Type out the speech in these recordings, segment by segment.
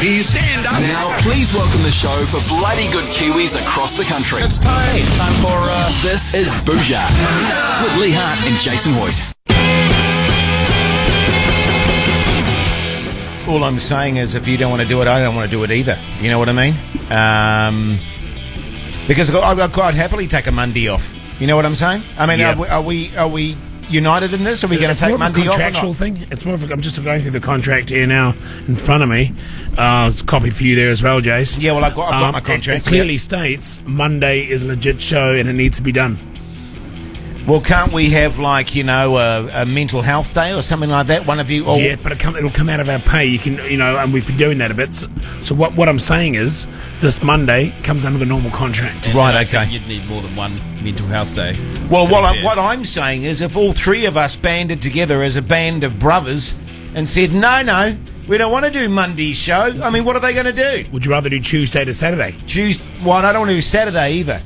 Kiwis, stand up. Now, please welcome the show for bloody good Kiwis across the country. It's time. It's time for, This is Bhuja with Lee Hart and Jason Hoyt. All I'm saying is if you don't want to do it, I don't want to do it either. You know what I mean? Because I'd quite happily take a Monday off. You know what I'm saying? I mean, Yeah. are we united in this? Are we going to take Monday off? Contractual thing. It's more of a, I'm just going through the contract here now in front of me. It's a copy for you there as well, Jace. Yeah, well, I've got my contract. It clearly states Monday is a legit show and it needs to be done. Well, can't we have, like, you know, a mental health day or something like that? One of you... Yeah, but it'll come out of our pay. You can, you know, and we've been doing that a bit. So what I'm saying is, this Monday comes under the normal contract. Right, I okay. think you'd need more than one mental health day. Well, what I'm saying is if all three of us banded together as a band of brothers and said, no, we don't want to do Monday's show, I mean, what are they going to do? Would you rather do Tuesday to Saturday? Well, I don't want to do Saturday either.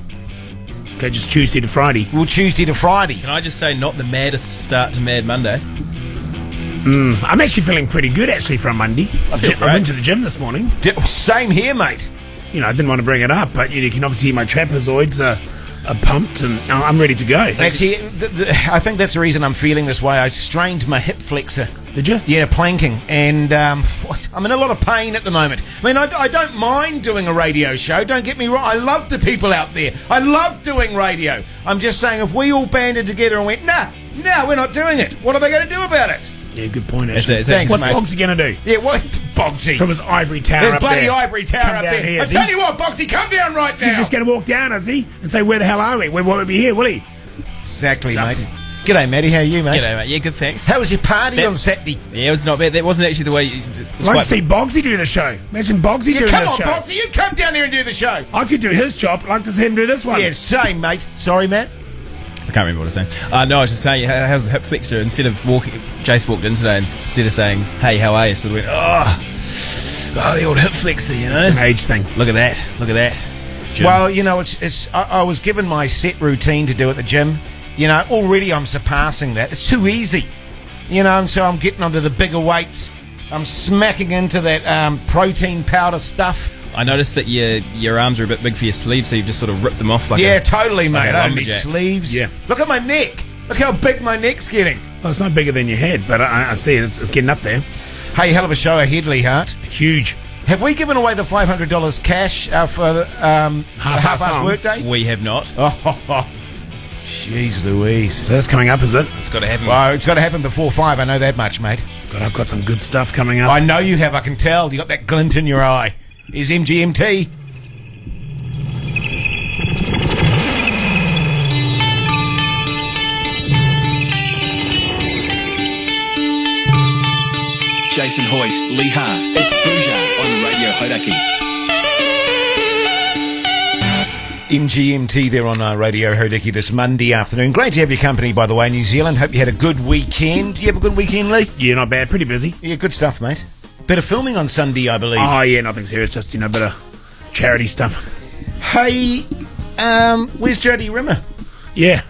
Okay, just Tuesday to Friday. Well, Tuesday to Friday. Can I just say, not the maddest start to Mad Monday? I'm actually feeling pretty good, actually, for a Monday. I went to the gym this morning. Same here, mate. You know, I didn't want to bring it up, but you can obviously see my trapezoids are pumped and I'm ready to go. Actually, I think that's the reason I'm feeling this way. I strained my hip flexor. Did you? Yeah, planking. And I'm in a lot of pain at the moment. I mean, I don't mind doing a radio show. Don't get me wrong. I love the people out there. I love doing radio. I'm just saying, if we all banded together and went, nah, we're not doing it, what are they going to do about it? Yeah, good point, actually. Thanks, What's mate. Bogsy going to do? Yeah, what? Bogsy. From his ivory tower There's up bloody there. ivory tower Come up down there. here, I is he? tell you what, Bogsy, come down right now. He's just going to walk down, is he? And say, where the hell are we? We won't be here, will he? Exactly, mate. G'day, Matty. How are you, mate? G'day, mate. Yeah, good, thanks. How was your party on Saturday? Yeah, it was not bad. That wasn't actually the way... I'd like to see Bogsy do the show. Imagine Bogsy doing Come this on, show. Bogsy, you come down here and do the show. I could do his job. I'd like to see him do this one. Yeah, same, mate. Sorry, Matt. I can't remember what I was saying. No, I was just saying, how's the hip flexor? Instead of Jace walked in today, instead of saying, hey, how are you? Sort of went, the old hip flexor, you know? It's an age thing. Look at that. Gym. Well, you know, I was given my set routine to do at the gym. You know, already I'm surpassing that. It's too easy. You know, and so I'm getting onto the bigger weights. I'm smacking into that protein powder stuff. I noticed that your arms are a bit big for your sleeves, so you've just sort of ripped them off like totally, mate. like a I don't need lumberjack. sleeves. Yeah. Look at my neck. Look how big my neck's getting. Well, it's not bigger than your head, but I see it. It's getting up there. Hey, hell of a show ahead, Lee Hart. Huge. Have we given away the $500 cash for the half-ass workday? We have not. Oh, jeez Louise. So that's coming up, is it? It's got to happen. Well, it's got to happen before 5. I know that much, mate. God, I've got some good stuff coming up. I know you have. I can tell. You got that glint in your eye. Is MGMT. Jason Hoyt, Lee Hart. It's Bhuja on Radio Hodaki. MGMT there on Radio Hodaki this Monday afternoon. Great to have your company, by the way, New Zealand. Hope you had a good weekend. You have a good weekend, Lee? Yeah, not bad. Pretty busy. Yeah, good stuff, mate. Bit of filming on Sunday, I believe. Oh, yeah, nothing serious. Just, a bit of charity stuff. Hey, where's Jodie Rimmer? Yeah,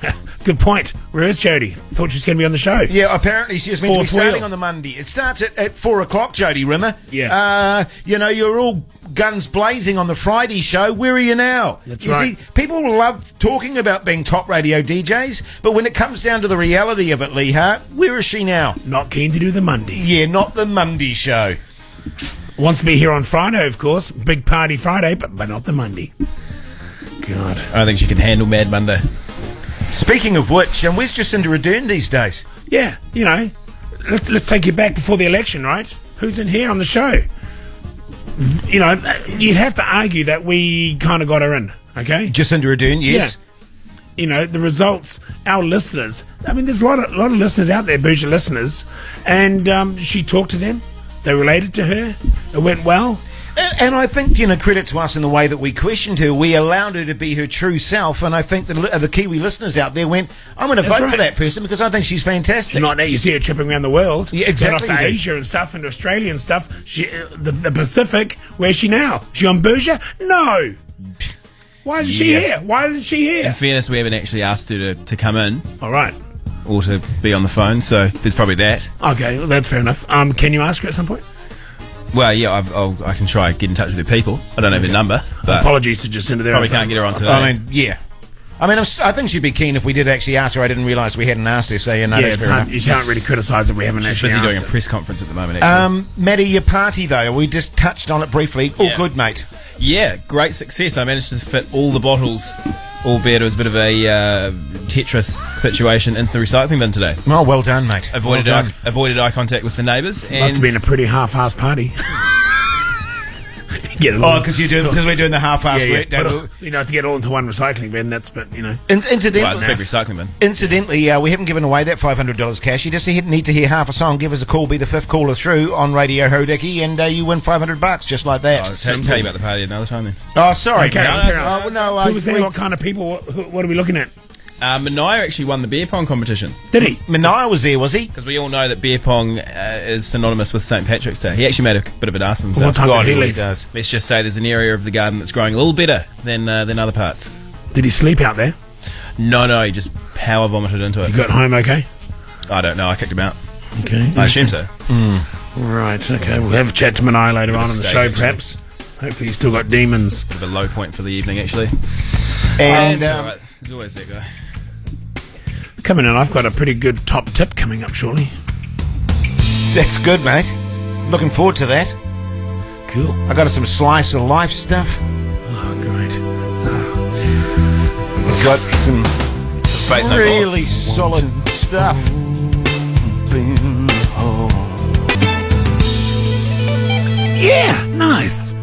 good point. Where is Jodie? Thought she was going to be on the show. Yeah, apparently she was meant to be Fourth starting wheel. on the Monday. It starts at 4 o'clock, Jodie Rimmer. Yeah. You know, you're all guns blazing on the Friday show. Where are you now? That's you right. See, people love talking about being top radio DJs, but when it comes down to the reality of it, Lee Hart, where is she now? Not keen to do the Monday. Yeah, not the Monday show. Wants to be here on Friday, of course. Big party Friday, but not the Monday. God. I don't think she can handle Mad Monday. Speaking of which, and where's Jacinda Ardern these days? Yeah, let's take you back before the election, right? Who's in here on the show? You'd have to argue that we kind of got her in, okay? Jacinda Ardern, yes. Yeah. The results, our listeners, I mean, there's a lot of listeners out there, Bhuja listeners, and she talked to them. They related to her. It went well. And I think, credit to us in the way that we questioned her. We allowed her to be her true self, and I think the Kiwi listeners out there went, I'm going to vote for that person because I think she's fantastic. Not that you see her tripping around the world. Yeah, exactly. Then off to Asia and stuff, and Australia and stuff. The Pacific, where's she now? She on Bhuja? No. Why isn't she here? Why isn't she here? In fairness, we haven't actually asked her to come in. All right. Or to be on the phone, so there's probably that. Okay, well, that's fair enough. Can you ask her at some point? Well, yeah, I can try get in touch with the people. I don't have her number, but Apologies to Jacinta there. probably can't get her on today. I mean, yeah. I mean, I think she'd be keen if we did actually ask her. I didn't realise we hadn't asked her, so no, Yeah, that's it's fair hard, enough. you can't really criticise that we haven't She's actually busy doing a asked her. press conference at the moment, actually. Maddie, your party though, we just touched on it briefly. All Yeah. good, mate. Yeah, great success. I managed to fit all the bottles, albeit it was a bit of a Tetris situation, into the recycling bin today. Oh, well done, mate. Avoided well done. avoided eye contact with the neighbours. And Must have been a pretty half-assed party. Get it Oh, all- because we're doing the half-assed yeah, yeah. work. But, Don't to get all into one recycling bin, that's well, Incidentally, it's a big recycling bin. we haven't given away that $500 cash. You just need to hear half a song. Give us a call. Be the fifth caller through on Radio Hodaki, and you win $500 just like that. I'll tell you about the party another time then. Oh, sorry. Okay, mate. fair enough. No, Who was there? What kind of people? What are we looking at? Mania actually won the beer pong competition, Did he? Mania was there, was he? because we all know that beer pong is synonymous with St. Patrick's Day. He actually made a bit of an ass of himself. What time God, did he he always leave? does. Let's just say there's an area of the garden that's growing a little better than other parts. Did he sleep out there? No, he just power vomited into it. He got home okay? I don't know. I kicked him out. Okay. I assume so. Right. Okay. We'll have a chat to Manai later on in the stage show, action. perhaps. Hopefully, he's still got demons. Bit of a low point for the evening, actually. And That's all right. There's always that guy. Coming in, I've got a pretty good top tip coming up shortly. that's good, mate. Looking forward to that. Cool. I got some slice of life stuff. Oh, great. Got some Faith no really solid stuff. Yeah. Nice.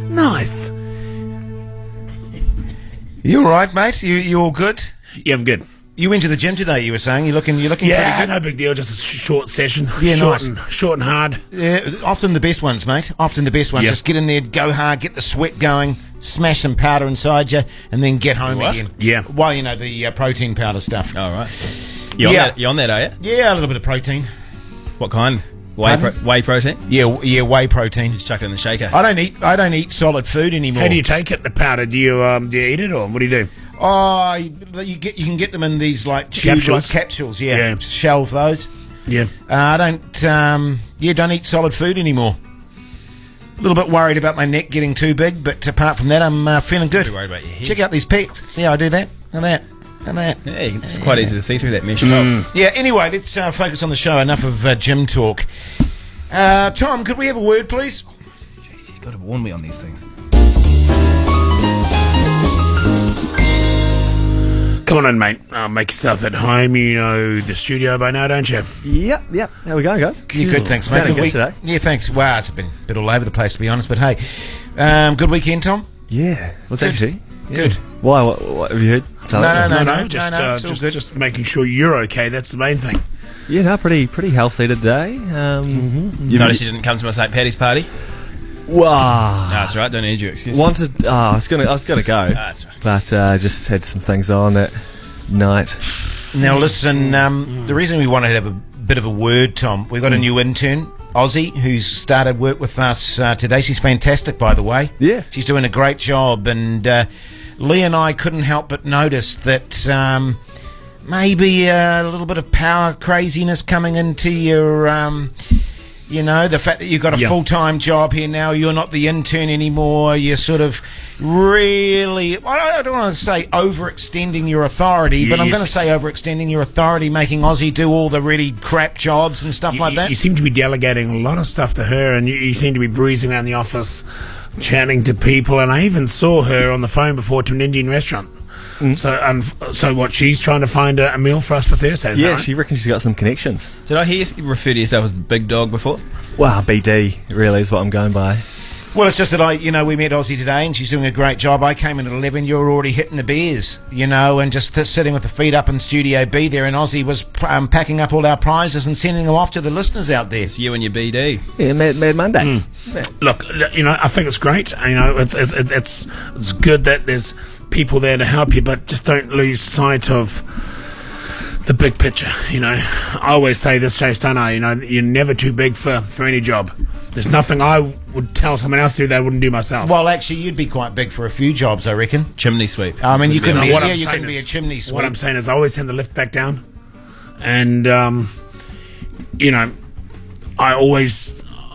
You all right, mate? You all good? Yeah, I'm good. You went to the gym today. You were saying you're looking Yeah, pretty good. no big deal. Just a short session. Yeah, short nice. short and hard. Yeah, often the best ones, mate. Often the best ones. Yeah. Just get in there, go hard, get the sweat going, smash some powder inside you, and then get home What? again. Yeah. Well, you know, the protein powder stuff. All right. You on that, are you? Yeah, a little bit of protein. What kind? Whey Pardon? protein? Yeah, whey protein. Just chuck it in the shaker. I don't eat solid food anymore. How do you take it? The powder? Do you eat it, or what do you do? Oh, you can get them in these like tubes, Capsules? like capsules. Yeah, Yeah. shelve those. Yeah. I don't eat solid food anymore. A little bit worried about my neck getting too big, but apart from that, I'm feeling good. Too worried about your head. Check out these pecs. See how I do that and that and that. Yeah, it's quite easy to see through that mesh. Yeah. Anyway, let's focus on the show. Enough of gym talk. Tom, could we have a word, please? Jeez, you've got to warn me on these things. Come on in, mate. Make yourself at home. You know the studio by now, don't you? Yep. How we going, guys? You good? Thanks, mate. Sounding Good good week- today. Yeah, thanks. Wow, it's been a bit all over the place, to be honest. But hey, good weekend, Tom. Yeah. What's Good. actually? Yeah. Good. Why? What have you heard? No, Just, it's all good. just making sure you're okay. That's the main thing. Yeah, no, pretty healthy today. You noticed you didn't come to my St. Paddy's party? Wow. No, that's right. Don't need your excuse. Wanted. I was gonna go, That's right. but just had some things on that night. Now, listen, the reason we wanted to have a bit of a word, Tom, we've got a new intern, Ozzy, who's started work with us today. She's fantastic, by the way. Yeah. She's doing a great job, and Lee and I couldn't help but notice that maybe a little bit of power craziness coming into your... the fact that you've got a Yeah. full-time job here now, you're not the intern anymore, you're sort of really, I don't want to say overextending your authority, but I'm Yes. going to say overextending your authority, making Ozzy do all the really crap jobs and stuff like that. You seem to be delegating a lot of stuff to her, and you seem to be breezing around the office, chatting to people. And I even saw her on the phone before to an Indian restaurant. So what? She's trying to find a meal for us for Thursday. Is that Yeah, right? she reckons she's got some connections. Did I hear you refer to yourself as the big dog before? Wow, BD really is what I'm going by. Well, it's just that we met Ozzy today and she's doing a great job. I came in at 11, you were already hitting the beers, and just sitting with the feet up in Studio B there, and Ozzy was packing up all our prizes and sending them off to the listeners out there. It's you and your BD. Yeah, Mad Monday. Look, I think it's great. It's good that there's people there to help you, but just don't lose sight of the big picture. I always say this, Chase, don't I? You're never too big for any job. There's nothing I would tell someone else to do that I wouldn't do myself. Well, actually, you'd be quite big for a few jobs, I reckon. Chimney sweep. I mean, you couldn't be, What I'm you saying couldn't be a is- chimney sweep. What I'm saying is, I always send the lift back down, and I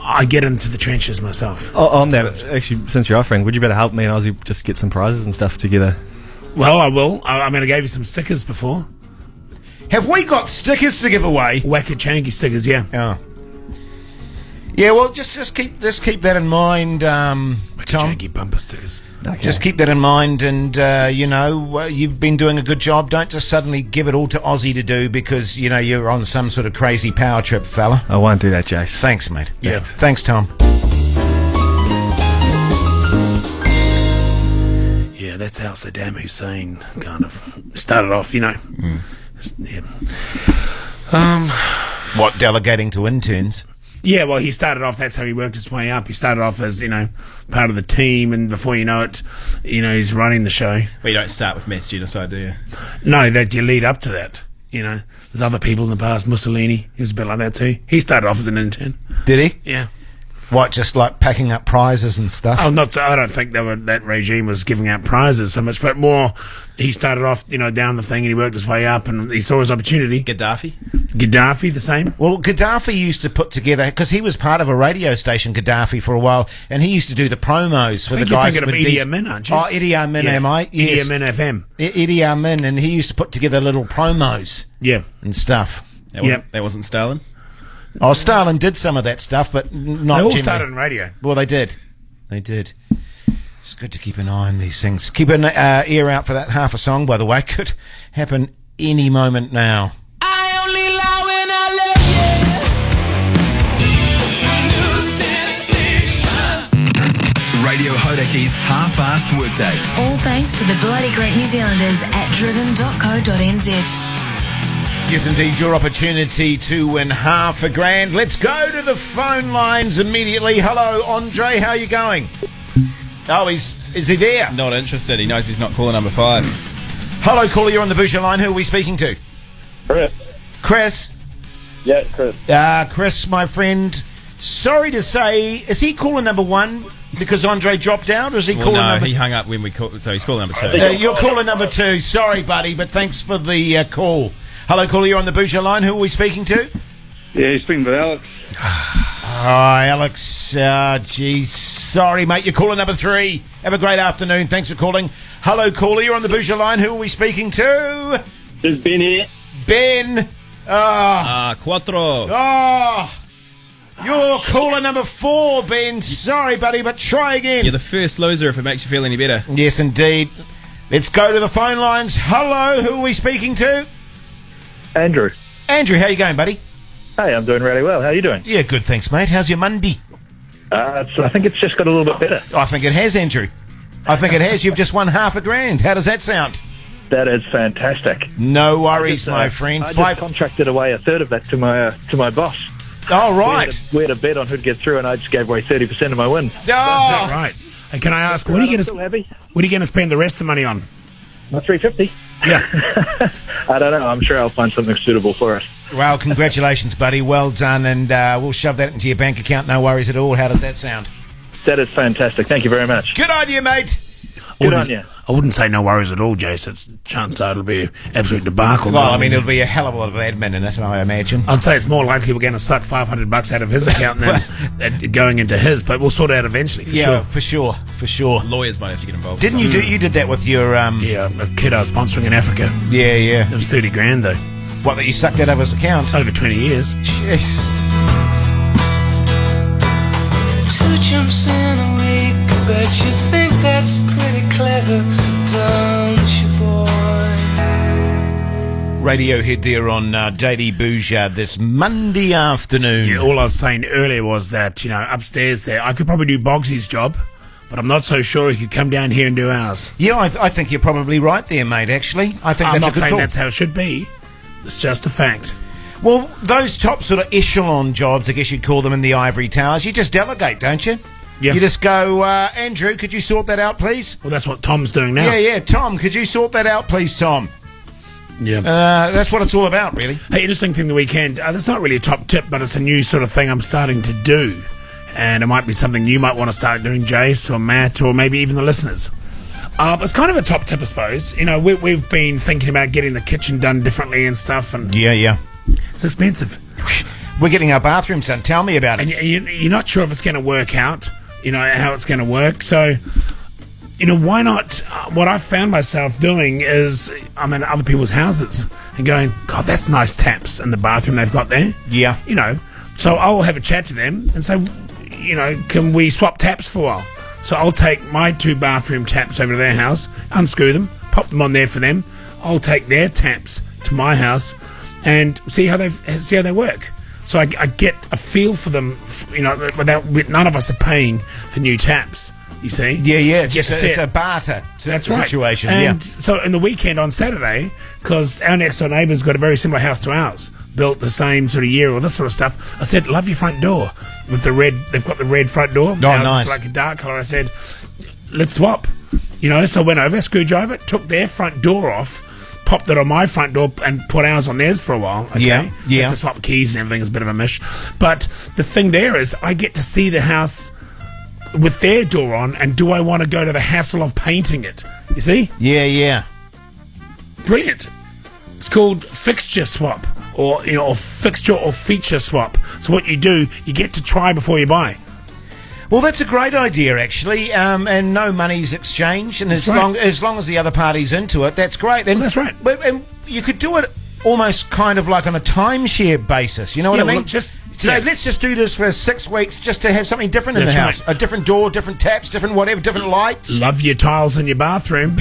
I get into the trenches myself. On that, actually, since you're offering, would you better help me and Ozzy just get some prizes and stuff together? Well, I will. I mean, I gave you some stickers before. Have we got stickers to give away? Wacky-chanky stickers, yeah. Oh. Yeah, well, just keep that in mind, Tom. Wacky-chanky bumper stickers. Okay. Just keep that in mind, and you've been doing a good job. Don't just suddenly give it all to Ozzy to do because you're on some sort of crazy power trip, fella. I won't do that, Jace. Thanks, mate. Yeah. Thanks, Tom. Yeah, that's how Saddam Hussein kind of started off, Yeah. What, delegating to interns? Yeah, well, he started off, that's how he worked his way up. He started off as, part of the team, and before you know it, he's running the show. Well, you don't start with mass genocide, do you? No, that you lead up to that. There's other people in the past. Mussolini, he was a bit like that too. He started off as an intern. Did he? Yeah. What, just like packing up prizes and stuff? I don't think that regime was giving out prizes so much, but more he started off, down the thing, and he worked his way up, and he saw his opportunity. Gaddafi, the same. Well, Gaddafi used to put together, because he was part of a radio station, Gaddafi, for a while, and he used to do the promos for the guys. You're thinking of Idi Amin, aren't you? Oh, Idi Amin, am I? Yes. Idi Amin FM. Idi Amin, and he used to put together little promos Yeah. and stuff. That wasn't Stalin? Oh, Stalin did some of that stuff, but not They all generally. started on radio. Well, they did. It's good to keep an eye on these things. Keep an ear out for that half a song, by the way. Could happen any moment now. I only lie when I love you. New sensation. Radio Hodaki's half-assed workday. All thanks to the bloody great New Zealanders at driven.co.nz. Yes, indeed, your opportunity to win $1,000. Let's go to the phone lines immediately. Hello, Andre. How are you going? Oh, is he there? Not interested. He knows he's not caller number 5. Hello, caller. You're on the Bhuja line. Who are we speaking to? Chris. Yeah, Chris. Chris, my friend. Sorry to say, is he caller number 1 because Andre dropped out, or is he caller number? He hung up when we called, so he's caller number 2. You're caller number 2. Sorry, buddy, but thanks for the call. Hello, caller. You're on the Bhuja line. Who are we speaking to? Yeah, you're speaking with Alex. Alex. Geez. Sorry, mate. You're caller number 3. Have a great afternoon. Thanks for calling. Hello, caller. You're on the Bhuja line. Who are we speaking to? There's Ben here. Ben. Quattro. You're caller number 4, Ben. Sorry, buddy, but try again. You're the first loser if it makes you feel any better. Yes, indeed. Let's go to the phone lines. Hello, who are we speaking to? Andrew. Andrew, how you going, buddy? Hey, I'm doing really well. How are you doing? Yeah, good, thanks, mate. How's your Monday? I think it's just got a little bit better. I think it has, Andrew. I think it has. You've just won $1,000. How does that sound? That is fantastic. No worries, my friend. I just contracted away a third of that to my boss. Oh, right. We had a bet on who'd get through, and I just gave away 30% of my win. Oh, Right. Hey, can I ask, what are you going to spend the rest of the money on? Not $350. Yeah. I don't know. I'm sure I'll find something suitable for us. well, congratulations, buddy. Well done, and we'll shove that into your bank account. No worries at all. How does that sound? That is fantastic. Thank you very much. Good on you, mate. Good on you. I wouldn't say no worries at all, Jace. It's chance it'll be an absolute debacle. Well, I mean, it'll be a hell of a lot of admin in it, I imagine. I'd say it's more likely we're going to suck $500 out of his account than going into his, but we'll sort it out eventually, for sure. For sure. Lawyers might have to get involved. Didn't you you did that with your Yeah, a kid I was sponsoring in Africa. Yeah. It was $30,000 though. What, that you sucked out of his account? Over 20 years. Jeez. 2 jumps in a week. Bet you think that's pretty clever, don't you, boy? Radiohead there on JD Bhuja this Monday afternoon. Yeah, all I was saying earlier was that, upstairs there, I could probably do Bogsy's job, but I'm not so sure he could come down here and do ours. Yeah, I think you're probably right there, mate, actually. I think I'm that's a not good saying call. that's how it should be. It's just a fact. Well, those top sort of echelon jobs, I guess you'd call them in the ivory towers, you just delegate, don't you? Yeah. You just go, Andrew, could you sort that out, please? Well, that's what Tom's doing now. Yeah, Tom, could you sort that out, please, Tom? Yeah. That's what it's all about, really. Hey, interesting thing the weekend. That's not really a top tip, but it's a new sort of thing I'm starting to do. And it might be something you might want to start doing, Jace or Matt, or maybe even the listeners. It's kind of a top tip, I suppose. We've been thinking about getting the kitchen done differently and stuff, and Yeah. it's expensive. We're getting our bathrooms done. Tell me about it. And you're not sure if it's going to work out, how it's going to work. So, why not? What I've found myself doing is I'm in other people's houses and going, God, that's nice taps in the bathroom they've got there. Yeah. So I'll have a chat to them and say, can we swap taps for a while? So I'll take my 2 bathroom taps over to their house, unscrew them, pop them on there for them. I'll take their taps to my house and see how they work. So I get a feel for them, without none of us are paying for new taps. You see? Yeah. It's a barter That's right. situation. And so in the weekend on Saturday, because our next door neighbour's got a very similar house to ours, built the same sort of year or this sort of stuff, I said, love your front door. With the red, they've got the red front door. Oh, nice. It's like a dark colour. I said, let's swap. So I went over, screwdriver, took their front door off, popped it on my front door and put ours on theirs for a while. Okay? Yeah. Had to swap keys and everything. Is a bit of a mish. But the thing there is I get to see the house with their door on, and do I want to go to the hassle of painting it? You see? Yeah. Brilliant. It's called fixture swap, or fixture or feature swap. So what you do, you get to try before you buy. Well, that's a great idea, actually, and no money's exchanged, and as long as the other party's into it, that's great. And that's right. And you could do it almost kind of like on a timeshare basis. You know what I mean? Let's just do this for 6 weeks, just to have something different in the house. Right. A different door, different taps, different whatever, different lights. Love your tiles in your bathroom.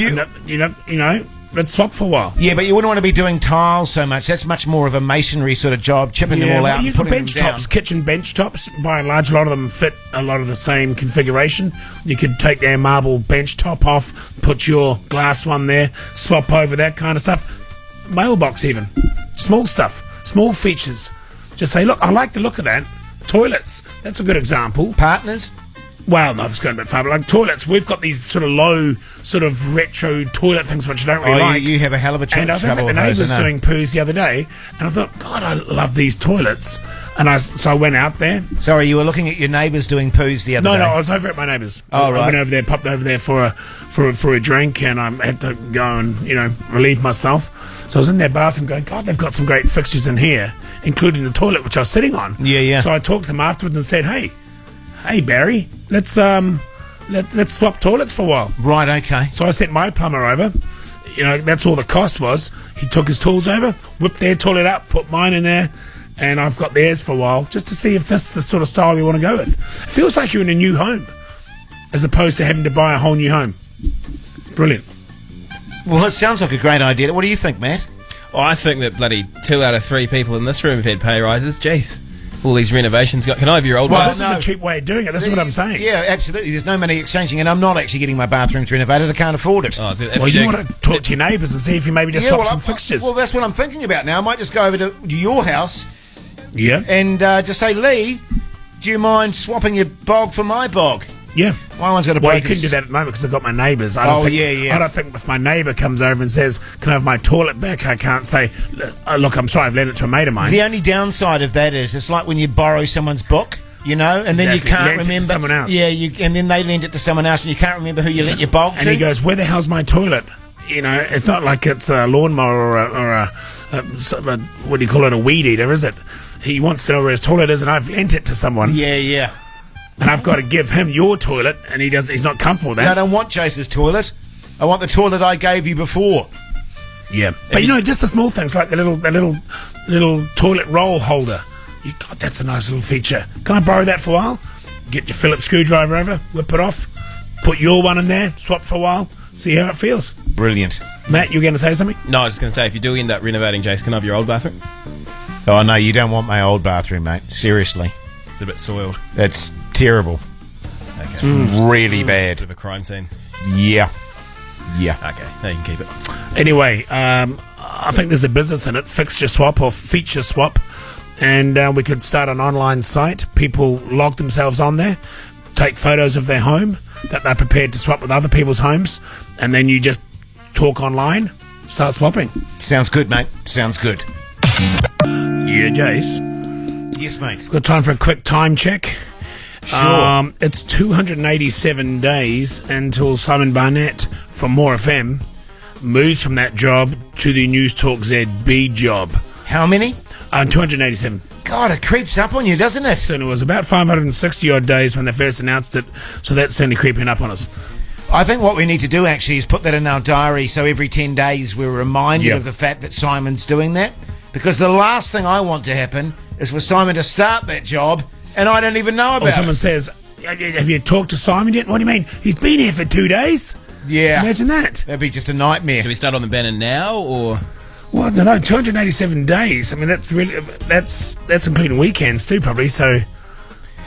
Let's swap for a while. Yeah, but you wouldn't want to be doing tiles so much. That's much more of a masonry sort of job, chipping them all out and putting bench them down. tops, kitchen bench tops, by and large, a lot of them fit a lot of the same configuration. You could take their marble bench top off, put your glass one there, swap over that kind of stuff. Mailbox even. Small stuff, small features. Just say, look, I like the look of that. Toilets, that's a good example. Partners? Well, no, that's going a bit far, but like toilets, we've got these sort of low, sort of retro toilet things which I don't really like. You have a hell of a And I think the neighbour was doing poos the other day, and I thought, God, I love these toilets. And so I went out there. Sorry, you were looking at your neighbours doing poos the other day? No, I was over at my neighbour's. Oh, right. I went over there, popped over there for a drink, and I had to go and, relieve myself. So I was in their bathroom going, God, they've got some great fixtures in here, including the toilet, which I was sitting on. Yeah. So I talked to them afterwards and said, hey, Barry, let's swap toilets for a while. Right, okay. So I sent my plumber over. That's all the cost was. He took his tools over, whipped their toilet up, put mine in there, and I've got theirs for a while, just to see if this is the sort of style you want to go with. It feels like you're in a new home, as opposed to having to buy a whole new home. Brilliant. Well, it sounds like a great idea. What do you think, Matt? Well, I think that bloody 2 out of 3 people in this room have had pay rises. Jeez. All these renovations. Can I have your old one? This is a cheap way of doing it. That's what I'm saying. Yeah, absolutely. There's no money exchanging, and I'm not actually getting my bathrooms renovated. I can't afford it. Oh, so well, you want to talk to your neighbours and see if you maybe just swap some fixtures. Well, that's what I'm thinking about now. I might just go over to your house and just say, Lee, do you mind swapping your bog for my bog? Yeah. My one's got a break. Well, you couldn't do that at the moment because I've got my neighbours. I don't think if my neighbour comes over and says, can I have my toilet back, I can't say, look, I'm sorry, I've lent it to a mate of mine. The only downside of that is it's like when you borrow someone's book, and then you can't remember. It to someone else. Yeah, and then they lend it to someone else and you can't remember who you lent your bog to. And he goes, where the hell's my toilet? It's not like it's a lawnmower or a what do you call it, a weed eater, is it? He wants to know where his toilet is, and I've lent it to someone. Yeah. And I've got to give him your toilet, and he's not comfortable with that. I don't want Chase's toilet. I want the toilet I gave you before. Yeah. But just the small things like the little toilet roll holder. God, that's a nice little feature. Can I borrow that for a while? Get your Phillips screwdriver over, whip it off, put your one in there, swap for a while, see how it feels. Brilliant. Matt, you were going to say something? No, I was just going to say, if you do end up renovating, Jace, can I have your old bathroom? Oh, no, you don't want my old bathroom, mate. Seriously. It's a bit soiled. That's terrible. Okay. It's really bad. Bit of a crime scene. Yeah. Okay, now you can keep it. Anyway, I think there's a business in it, fixture swap or feature swap, and we could start an online site. People log themselves on there, take photos of their home that they're prepared to swap with other people's homes, and then you just talk online, start swapping. Sounds good, mate. Sounds good. Yeah, Jace. Yes, mate. Got time for a quick time check? Sure. It's 287 days until Simon Barnett from More FM moves from that job to the News Talk ZB job. How many? 287. God, it creeps up on you, doesn't it? And it was about 560 odd days when they first announced it, so that's certainly creeping up on us. I think what we need to do actually is put that in our diary so every 10 days we're reminded of the fact that Simon's doing that. Because the last thing I want to happen is for Simon to start that job and I don't even know about Or someone says, have you talked to Simon yet? What do you mean? He's been here for 2 days? Yeah. Imagine that. That'd be just a nightmare. Do we start on the banner now, or...? Well, I don't know, 287 days. I mean, that's including weekends too, probably, so...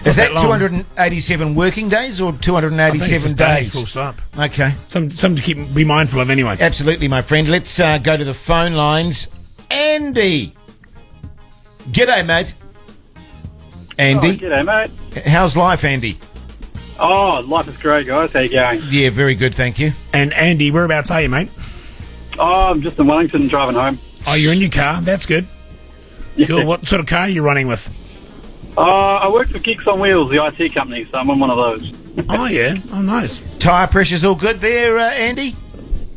Is that long. 287 working days or 287 days? Full stop. Okay. Something to be mindful of anyway. Absolutely, my friend. Let's go to the phone lines. Andy. G'day, mate. Andy. G'day, mate. How's life, Andy? Oh, life is great, guys. How you going? Yeah, very good, thank you. And Andy, whereabouts are you, mate? Oh, I'm just in Wellington driving home. Oh, you're in your car. That's good. Yeah. Cool. What sort of car are you running with? I work for Geeks on Wheels, the IT company, so I'm on one of those. Oh, yeah. Oh, nice. Tyre pressure's all good there, Andy?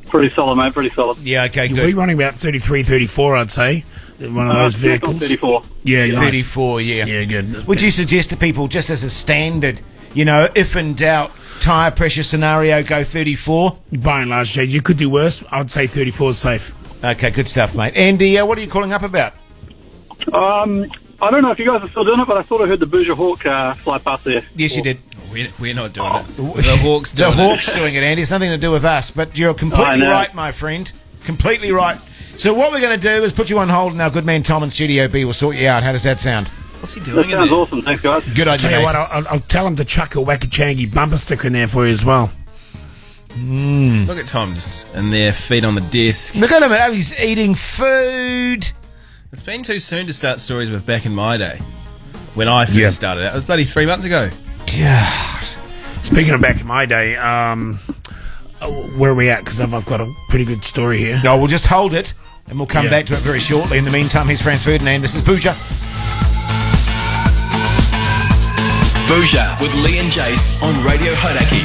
Pretty solid, mate. Pretty solid. Yeah, okay, You'll good. be running about 33, 34, I'd say. One of those vehicles. 34. Yeah, nice. 34, yeah. Yeah, good. Would you suggest to people, just as a standard, if in doubt, tyre pressure scenario, go 34? By and large, Jay, you could do worse. I'd say 34 is safe. Okay, good stuff, mate. Andy, what are you calling up about? I don't know if you guys are still doing it, but I thought I heard the Bhuja Hawk fly past there. Yes, you did. We're not doing it. The Hawks doing The Hawks doing it, Andy. It's nothing to do with us, but you're completely right, my friend. Completely right. So what we're going to do is put you on hold, and our good man Tom in Studio B will sort you out. How does that sound? What's he That doing in sounds there? awesome. Thanks, guys. Good idea, Tell you mate. what, I'll tell him to chuck a Wakachangi bumper sticker in there for you as well. Look at Tom just in there, feet on the desk. Look at him. He's eating food. It's been too soon to start stories with back in my day. When I first started out. It was bloody 3 months ago. God. Speaking of back in my day, where are we at? Because I've got a pretty good story here. No, we'll just hold it, and we'll come Yeah. back to it very shortly. In the meantime, here's Franz Ferdinand. This is Bhuja. Bhuja with Lee and Jace on Radio Hauraki.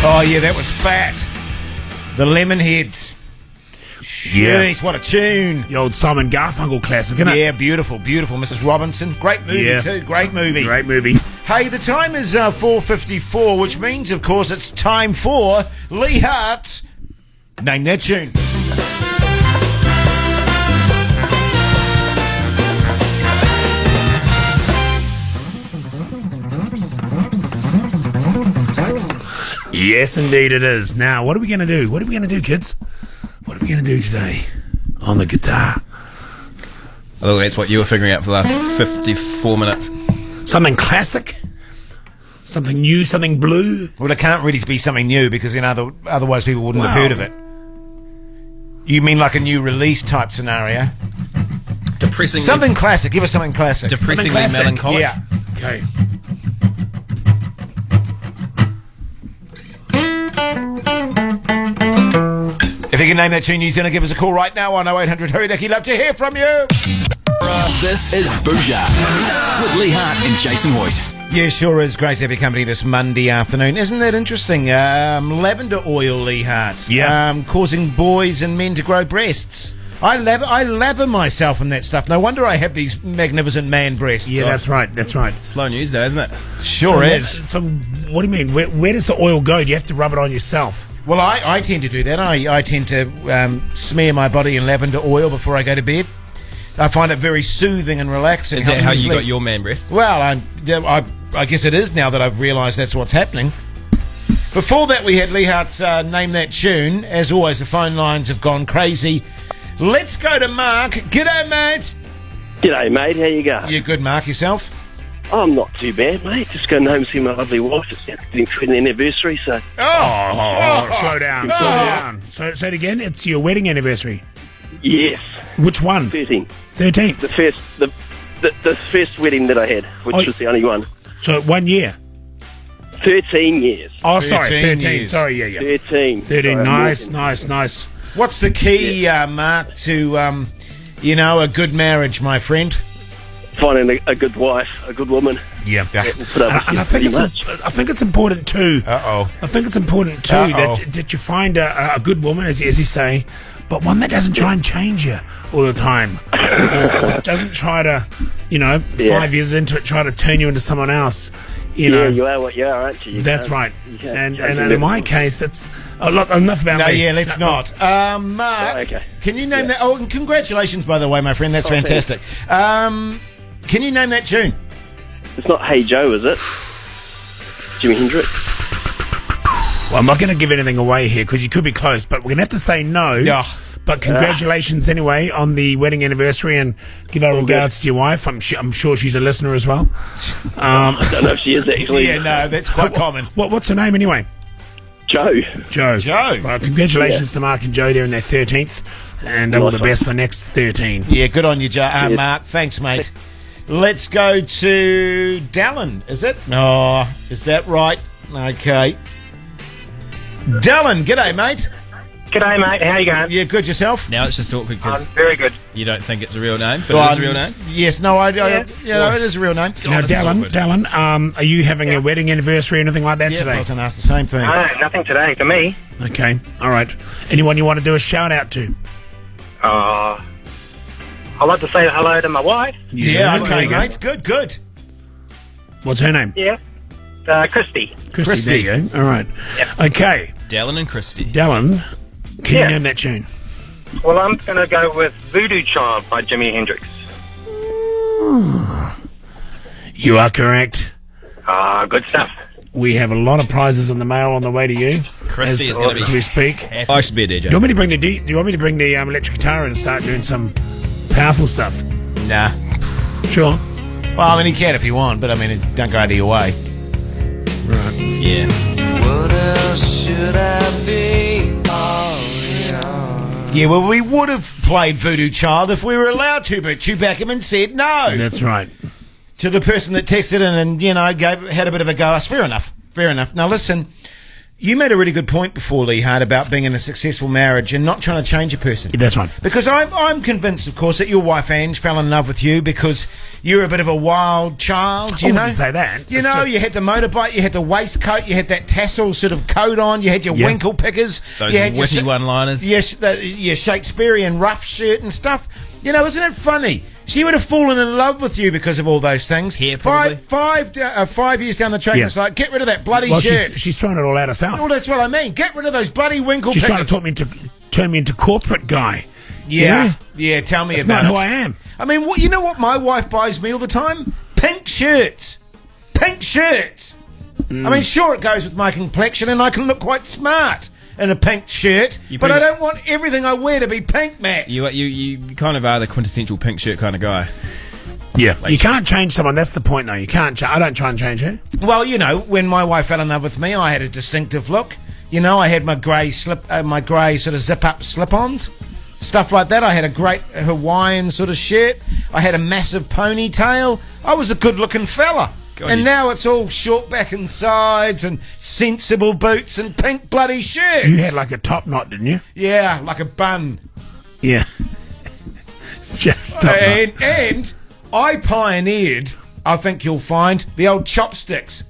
Oh, yeah, that was fat. The Lemonheads. Yeah. Jeez, what a tune. The old Simon Garfunkel classic, isn't it? Yeah, beautiful, beautiful. Mrs. Robinson. Great movie, Yeah. too. Great movie. Great movie. Hey, the time is 4:54, which means, of course, it's time for Lee Hart's Name That Tune. Yes, indeed it is. Now, what are we going to do? What are we going to do, kids? What are we going to do today on the guitar? Oh, that's what you were figuring out for the last 54 minutes. Something classic? Something new? Something blue? Well, it can't really be something new because otherwise people wouldn't have Wow. heard of it. You mean like a new release type scenario? Depressingly, Something classic. Give us something classic. depressingly Something classic. melancholic. Yeah. Okay. If you can name that tune, you're going to give us a call right now on 0800 Hauraki. Love to hear from you. This is Bhuja with Lee Hart and Jason Hoyt. Yeah, sure is. Great to have your company this Monday afternoon. Isn't that interesting? Lavender oil, Lee Hart. Yeah. Causing boys and men to grow breasts. I lather myself in that stuff. No wonder I have these magnificent man breasts. Yeah, that's right. That's right. Slow news day, isn't it? Sure is. So, what do you mean? Where does the oil go? Do you have to rub it on yourself? Well, I tend to do that. I tend to smear my body in lavender oil before I go to bed. I find it very soothing and relaxing. Is that Helps how me you sleep. got your man breasts? Well, I guess it is now that I've realised that's what's happening. Before that, we had Lee Hart's Name That Tune. As always, the phone lines have gone crazy. Let's go to Mark. G'day, mate. G'day, mate. How you going? You good, Mark, yourself? I'm not too bad, mate. Just going home to see my lovely wife. It's getting to an anniversary, so... Slow down. Slow down. So, say it again. It's your wedding anniversary. Yes. Which one? 13. 13th. The first wedding that I had, which was the only one. So, 1 year. 13 years. Oh, sorry. 13 13. years. Sorry, yeah. 13. 13. Sorry, Nice. What's the key, Mark, to, a good marriage, my friend? Finding a good wife, a good woman. Yeah. Put up And with pretty much. I think it's important too. Uh-oh. I think it's important too Uh-oh. that you find a good woman, as you say, but one that doesn't try and change you all the time, or doesn't try to, 5 years into it, try to turn you into someone else. You know, you are what you are, aren't you? That's right. And in my case, it's a lot enough about me. Yeah, let's not. Mark, okay. Can you name that? Oh, and congratulations, by the way, my friend. That's fantastic. Can you name that tune? It's not Hey Joe, is it? Jimi Hendrix. Well, I'm not going to give anything away here because you could be close, but we're going to have to say no. Yeah. But congratulations anyway on the wedding anniversary, and give our regards to your wife. I'm sure she's a listener as well. I don't know if she is actually. Yeah, no, that's quite common. What's her name anyway? Joe. Well, congratulations to Mark and Joe there in their 13th, and all the best for next 13. Yeah, good on you, Mark. Thanks, mate. Let's go to Dallin, is it? Oh, is that right? Okay. Dallin, g'day, mate. G'day, mate. How you going? Yeah, good. Yourself? Now it's just awkward because very good. you don't think it's a real name, but it is a real name. Yes, no, it is a real name. Now, Dallin, are you having a wedding anniversary or anything like that today? I was going to ask the same thing. No, nothing today for me. Okay, all right. Anyone you want to do a shout out to? I'd like to say hello to my wife. Yeah, okay, mate. Good. What's her name? Yeah. Christy. Christy, there you go. All right. Yep. Okay. Dallin and Christy. Dallin, can you name that tune? Well, I'm going to go with Voodoo Child by Jimi Hendrix. You are correct. Good stuff. We have a lot of prizes in the mail on the way to you. Christy is going to be as we speak. I should be a DJ. Do you want me to bring the electric guitar in and start doing some powerful stuff? Nah. Sure. Well, I mean, you can if you want, but I mean, don't go out of your way. Right. Yeah. What else should I be? Yeah, well, we would have played Voodoo Child if we were allowed to, but Chewbacca said no. That's right. To the person that texted in and, had a bit of a go. Fair enough. Now, listen, you made a really good point before, Lee Hart, about being in a successful marriage and not trying to change a person. That's right. Because I'm convinced, of course, that your wife, Ange, fell in love with you because you're a bit of a wild child, you know? I wouldn't say that. You know, you had the motorbike, you had the waistcoat, you had that tassel sort of coat on, you had your winkle pickers. Those you had witty one-liners. Yes, your Shakespearean rough shirt and stuff. You know, isn't it funny? She would have fallen in love with you because of all those things. Here, probably. 5 years down the track, it's like, get rid of that bloody shirt. She's throwing it all out herself. Well, that's what I mean. Get rid of those bloody winkle She's pickers. trying to turn me into corporate guy. Yeah, tell me That's about not it. who I am. I mean, you know what my wife buys me all the time? Pink shirts. I mean, sure, it goes with my complexion and I can look quite smart in a pink shirt, but I don't want everything I wear to be pink, Matt. You kind of are the quintessential pink shirt kind of guy. Yeah, you can't change someone. That's the point, though. You can't. I don't try and change her. Well, when my wife fell in love with me, I had a distinctive look. I had my grey sort of zip-up slip-ons, stuff like that. I had a great Hawaiian sort of shirt. I had a massive ponytail. I was a good-looking fella. And now it's all short back and sides and sensible boots and pink bloody shirts. You had like a top knot, didn't you? Yeah, like a bun. Yeah. Just top knot. And I pioneered, I think you'll find, the old chopsticks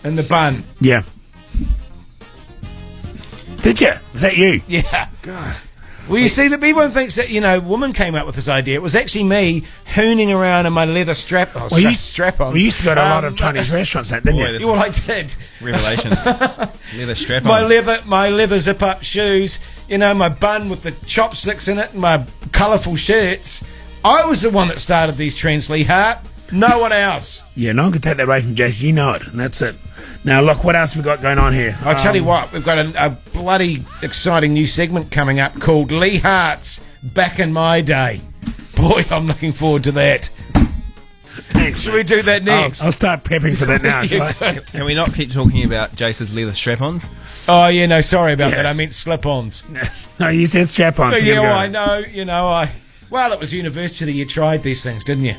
in the bun. Yeah. Did you? Was that you? Yeah. God. Well, you see, that everyone thinks that, woman came up with this idea. It was actually me hooning around in my leather strap-on. We used to go to a lot of Chinese restaurants, didn't you? Well, I did. Revelations. Leather strap-ons. My leather zip-up shoes, my bun with the chopsticks in it and my colourful shirts. I was the one that started these trends, Lee Hart. No one else. Yeah, no one can take that away from Jason. You know it, and that's it. Now, look, what else we got going on here? I'll tell you what, we've got a bloody exciting new segment coming up called Lee Hart's Back in My Day. Boy, I'm looking forward to that. Thanks. Should we do that next? I'll start prepping for that now. Can we not keep talking about Jace's leather strap-ons? Oh, yeah, no, sorry about that. I meant slip-ons. No, you said strap-ons. Yeah, well, I know, Well, it was university. You tried these things, didn't you?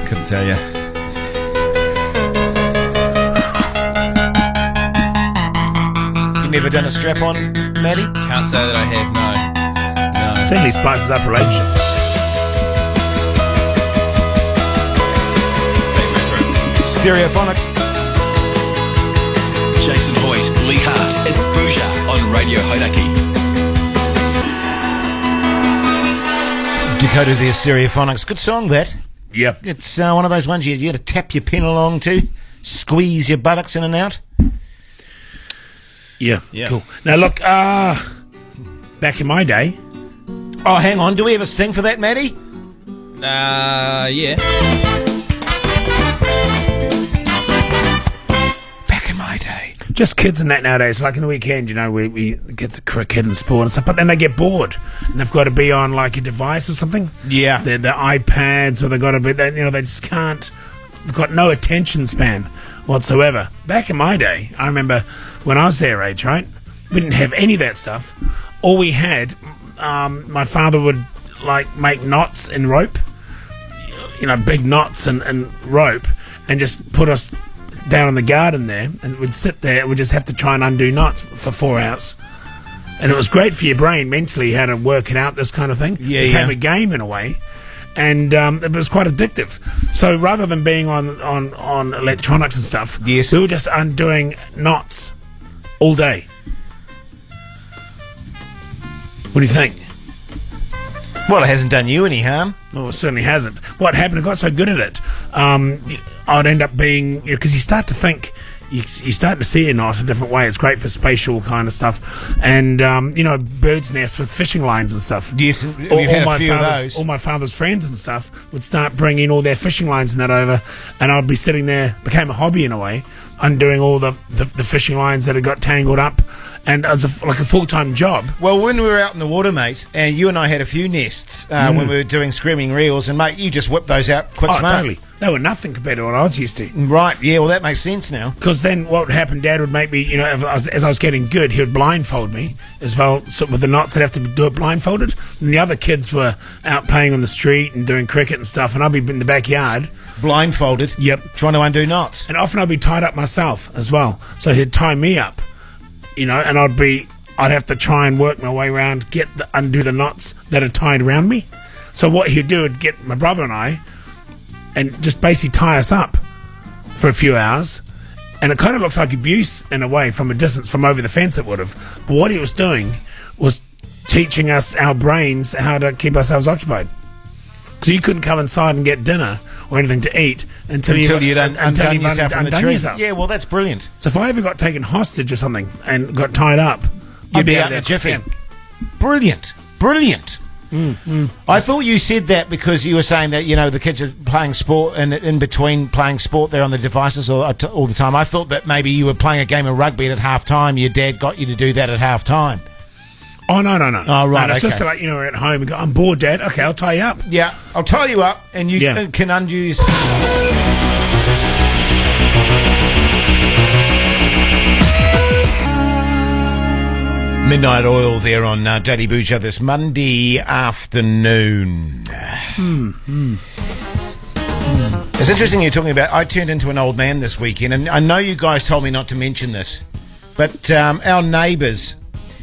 Couldn't tell you. Never done a strap-on, Maddie? Can't say that I have, no. Certainly spices up relationship. Stereophonics. Jason Hoyt, Lee Hart, it's Bhuja on Radio Hauraki. Coda, the Stereophonics. Good song, that. Yep. It's one of those ones you got to tap your pen along to, squeeze your buttocks in and out. Yeah. Yeah. Cool. Now, look, back in my day... Oh, hang on. Do we have a sting for that, Maddie? Yeah. Back in my day. Just kids and that nowadays, like in the weekend, you know, we get the cricket and sport and stuff, but then they get bored and they've got to be on like a device or something. Yeah. The iPads, or they've got to be, they just can't, they've got no attention span whatsoever. Back in my day, I remember when I was their age, right? We didn't have any of that stuff. All we had, my father would like make knots in rope, you know, big knots and rope, and just put us down in the garden there, and we'd sit there and we'd just have to try and undo knots for 4 hours. And it was great for your brain mentally, how to work it out, this kind of thing. Yeah, it became yeah. a game in a way, and it was quite addictive. So rather than being on electronics and stuff, yes, we were just undoing knots all day. What do you think? Well, it hasn't done you any harm. No, it certainly hasn't. What happened, I got so good at it, I'd end up being, because you start to think, you start to see a knot a different way. It's great for spatial kind of stuff. And, bird's nests with fishing lines and stuff. Yes, we've had a few of those. All my father's friends and stuff would start bringing all their fishing lines and that over, and I'd be sitting there, became a hobby in a way, undoing all the fishing lines that had got tangled up. And it was like a full-time job. Well, when we were out in the water, mate, and you and I had a few nests when we were doing screaming reels, and, mate, you just whipped those out quick smart. Totally. They were nothing compared to what I was used to. Right, yeah, well, that makes sense now. Because then what would happen, Dad would make me, as I was getting good, he would blindfold me as well. So with the knots, I'd have to do it blindfolded. And the other kids were out playing on the street and doing cricket and stuff, and I'd be in the backyard. Blindfolded? Yep. Trying to undo knots? And often I'd be tied up myself as well. So he'd tie me up, and I'd have to try and work my way around, undo the knots that are tied around me. So what he'd do would get my brother and I, and just basically tie us up for a few hours. And it kind of looks like abuse in a way from a distance, from over the fence it would have. But what he was doing was teaching us, our brains, how to keep ourselves occupied. Because you couldn't come inside and get dinner or anything to eat until you'd undone yourself from the tree. Yeah, well, that's brilliant. So if I ever got taken hostage or something and got tied up, you'd be out in a jiffy. Brilliant. Brilliant. I thought you said that because you were saying that, the kids are playing sport, and in between playing sport, they're on the devices all the time. I thought that maybe you were playing a game of rugby, and at half-time your dad got you to do that at half-time. Oh, no. Oh, right, no, it's just like, we're at home and go, I'm bored, Dad. Okay, I'll tie you up. Yeah, I'll tie you up, and you can undo yourself. Midnight Oil there on Daddy Bhuja this Monday afternoon. It's interesting you're talking about, I turned into an old man this weekend, and I know you guys told me not to mention this, but our neighbours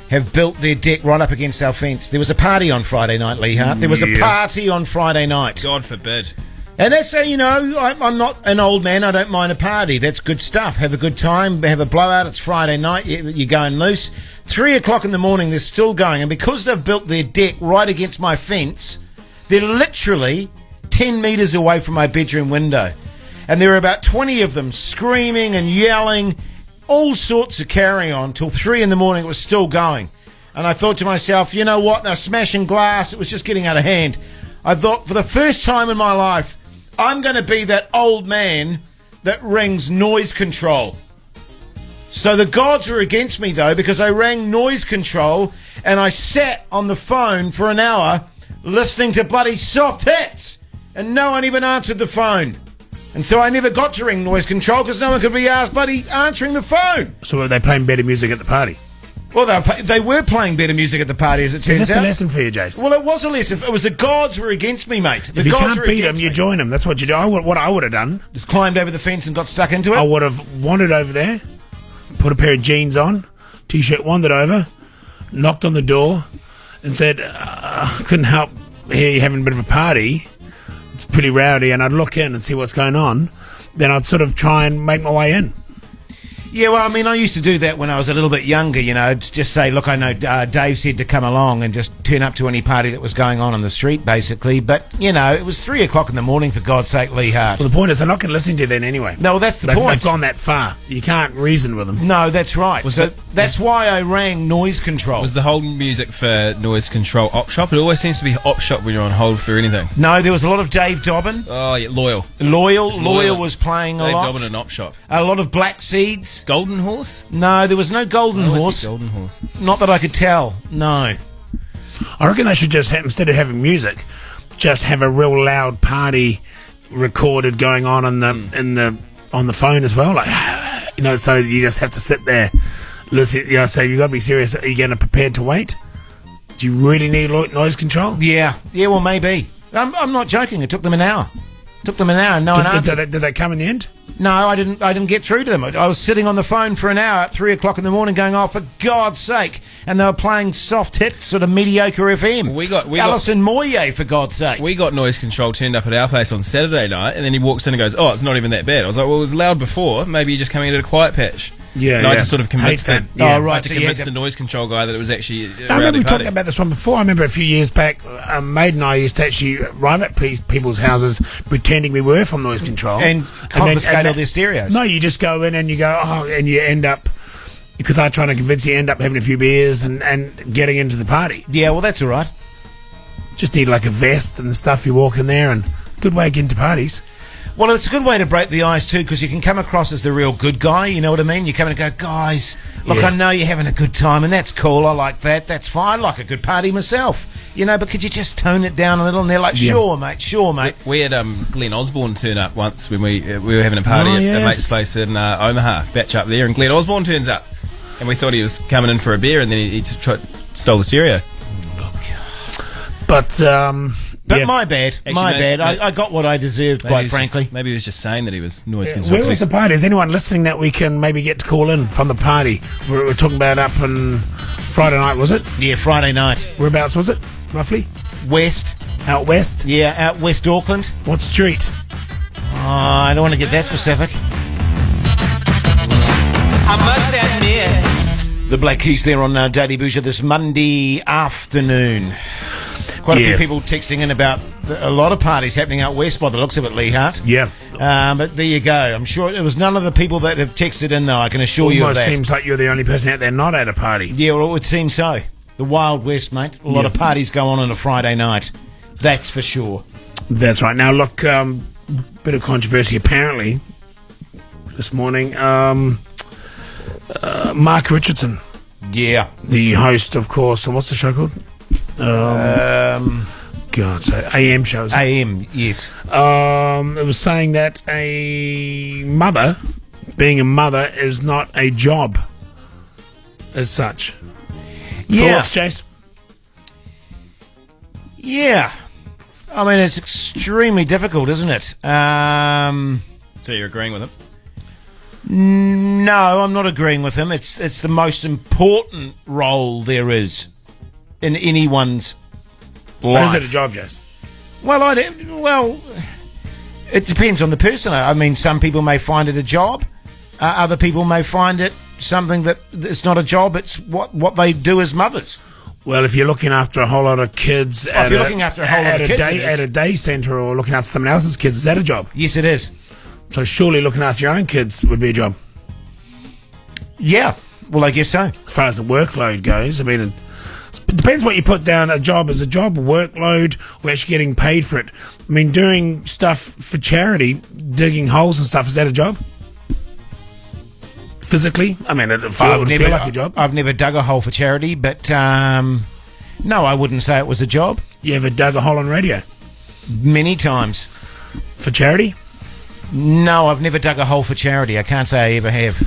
have built their deck right up against our fence. There was a party on Friday night, Lee Hart. There was a party on Friday night. God forbid. And that's how, I'm not an old man. I don't mind a party. That's good stuff. Have a good time. Have a blowout. It's Friday night. You're going loose. 3 o'clock in the morning, they're still going. And because they've built their deck right against my fence, they're literally 10 metres away from my bedroom window. And there were about 20 of them screaming and yelling, all sorts of carry on till 3 in the morning. It was still going. And I thought to myself, you know what? They're smashing glass. It was just getting out of hand. I thought, for the first time in my life, I'm going to be that old man that rings noise control. So the gods were against me, though, because I rang noise control and I sat on the phone for an hour listening to bloody soft hits, and no one even answered the phone. And so I never got to ring noise control because no one could be asked bloody answering the phone. So were they playing better music at the party? Well, they were playing better music at the party, as it turns out. That's a lesson for you, Jason. Well, it was a lesson. It was the gods were against me, mate. If you can't beat them, you join them. That's what you do. What I would have done. Just climbed over the fence and got stuck into it? I would have wandered over there, put a pair of jeans on, T-shirt, wandered over, knocked on the door, and said, couldn't help hear you having a bit of a party. It's pretty rowdy, and I'd look in and see what's going on. Then I'd sort of try and make my way in. Yeah, well, I mean, I used to do that when I was a little bit younger, you know, just say, look, I know Dave said to come along and just turn up to any party that was going on the street, basically. But, you know, it was 3 o'clock in the morning, for God's sake, Lee Hart. Well, the point is they're not going to listen to you then anyway. No, well, that's the point. They've gone that far. You can't reason with them. No, that's right. That's why I rang noise control. Was the hold music for noise control op shop? It always seems to be op shop when you're on hold for anything. No, there was a lot of Dave Dobbin. Oh, yeah, Loyal. Loyal was playing Dave a lot. Dobbin and op shop. A lot of Black Seeds. Golden Horse? No, there was no Golden I always Horse. see Golden Horse. Not that I could tell. No. I reckon they should just have, instead of having music, just have a real loud party recorded going on in the phone as well. Like, you know, so you just have to sit there, listen. You know, so you got to be serious. Are you going to prepare to wait? Do you really need noise control? Yeah. Well, maybe. I'm not joking. It took them an hour. No one answered. Did they come in the end? No, I didn't get through to them. I was sitting on the phone for an hour at 3 o'clock in the morning going, oh, for God's sake. And they were playing soft hits, sort of mediocre FM. We got Alison Moyet, for God's sake. We got noise control turned up at our place on Saturday night, and then he walks in and goes, oh, it's not even that bad. I was like, well, it was loud before. Maybe you're just coming in at a quiet patch. Yeah, I just sort of convinced him. Yeah. Oh, right. I had to convince the noise control guy that it was actually a I rowdy remember we party. talking about this one before. I remember a few years back, Maid and I used to actually arrive at people's houses pretending we were from noise control. And confiscate all their stereos. No, you just go in and you go, oh, and you end up, because I'm trying to convince you, end up having a few beers and getting into the party. Yeah, well, that's all right. Just need like a vest and stuff. You walk in there, and good way of getting to parties. Well, it's a good way to break the ice too, because you can come across as the real good guy. You know what I mean? You come in and go, guys, look, I know you're having a good time, and that's cool. I like that. That's fine. I like a good party myself. You know, but could you just tone it down a little? And they're like, sure, mate. We had Glenn Osborne turn up once when we were having a party at a mate's place in Omaha, batch up there, and Glenn Osborne turns up, and we thought he was coming in for a beer, and then he stole the stereo. But my bad. I got what I deserved, quite frankly. Maybe he was just saying that he was noise control. Where was the party? Is anyone listening that we can maybe get to call in from the party? We're talking about up on Friday night, was it? Yeah, Friday night. Whereabouts was it, roughly? West. Out west? Yeah, out West Auckland. What street? Oh, I don't want to get that specific. I must admit. The Black Keys there on Daily Bhuja this Monday afternoon. Quite a few people texting in about a lot of parties happening out west by the looks of it, Lee Hart. Yeah. But there you go. I'm sure it was none of the people that have texted in, though. I can assure you of that. Almost seems like you're the only person out there not at a party. Yeah, well, it would seem so. The Wild West, mate. A lot of parties go on a Friday night. That's for sure. That's right. Now, look, bit of controversy apparently this morning. Mark Richardson. Yeah. The host, of course. What's the show called? God, so AM shows. AM, yes. It was saying that being a mother is not a job as such. Yeah. Thoughts, Chase? Yeah. I mean, it's extremely difficult, isn't it? So you're agreeing with him? No, I'm not agreeing with him. It's the most important role there is in anyone's life. Is it a job, Jess? Well, it depends on the person. I mean, some people may find it a job. Other people may find it something that it's not a job. It's what they do as mothers. Well, if you're looking after a whole lot of kids at a day centre or looking after someone else's kids, is that a job? Yes, it is. So surely looking after your own kids would be a job. Yeah, well, I guess so. As far as the workload goes, I mean, it depends what you put down. A job is a job, workload, or actually getting paid for it. I mean, doing stuff for charity, digging holes and stuff, is that a job? Physically? I mean, it would feel like a job. I've never dug a hole for charity, but no, I wouldn't say it was a job. You ever dug a hole on radio? Many times. For charity? No, I've never dug a hole for charity. I can't say I ever have.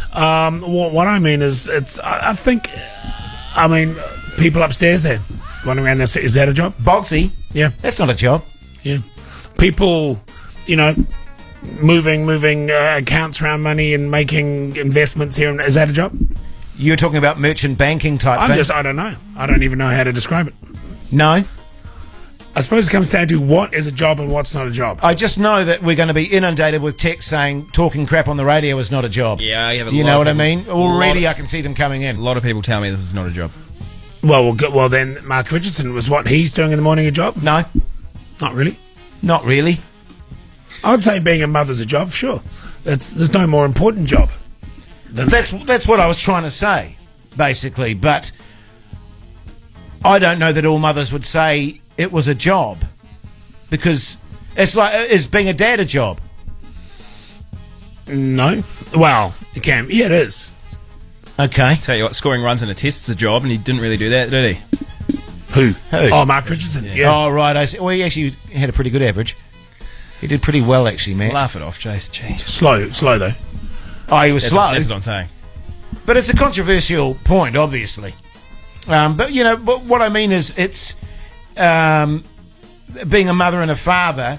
What I mean is, I think, people upstairs there running around there, is that a job? Bogsy? Yeah. That's not a job. Yeah. People, moving accounts around money and making investments here, is that a job? You're talking about merchant banking type thing? I don't know. I don't even know how to describe it. No? I suppose it comes down to what is a job and what's not a job. I just know that we're going to be inundated with texts saying talking crap on the radio is not a job. Yeah, I have a You lot know of what I people- mean? Already I can see them coming in. A lot of people tell me this is not a job. Well, then Mark Richardson, was what he's doing in the morning a job? No, Not really. not really. I would say being a mother's a job, sure. There's no more important job than That's what I was trying to say, basically. But I don't know that all mothers would say it was a job, because it's like, is being a dad a job? No. Well, it can. Yeah, it is. Okay. Tell you what, scoring runs in a test is a job, and he didn't really do that, did he? Who? Who? Oh, Mark Richardson. Yeah. Oh, right. I see. Well, he actually had a pretty good average. He did pretty well, actually, Matt. Laugh it off, Jace. Jeez. Slow though. Oh, he was slow. That's what I'm saying. But it's a controversial point, obviously. But, you know, but what I mean is it's being a mother and a father.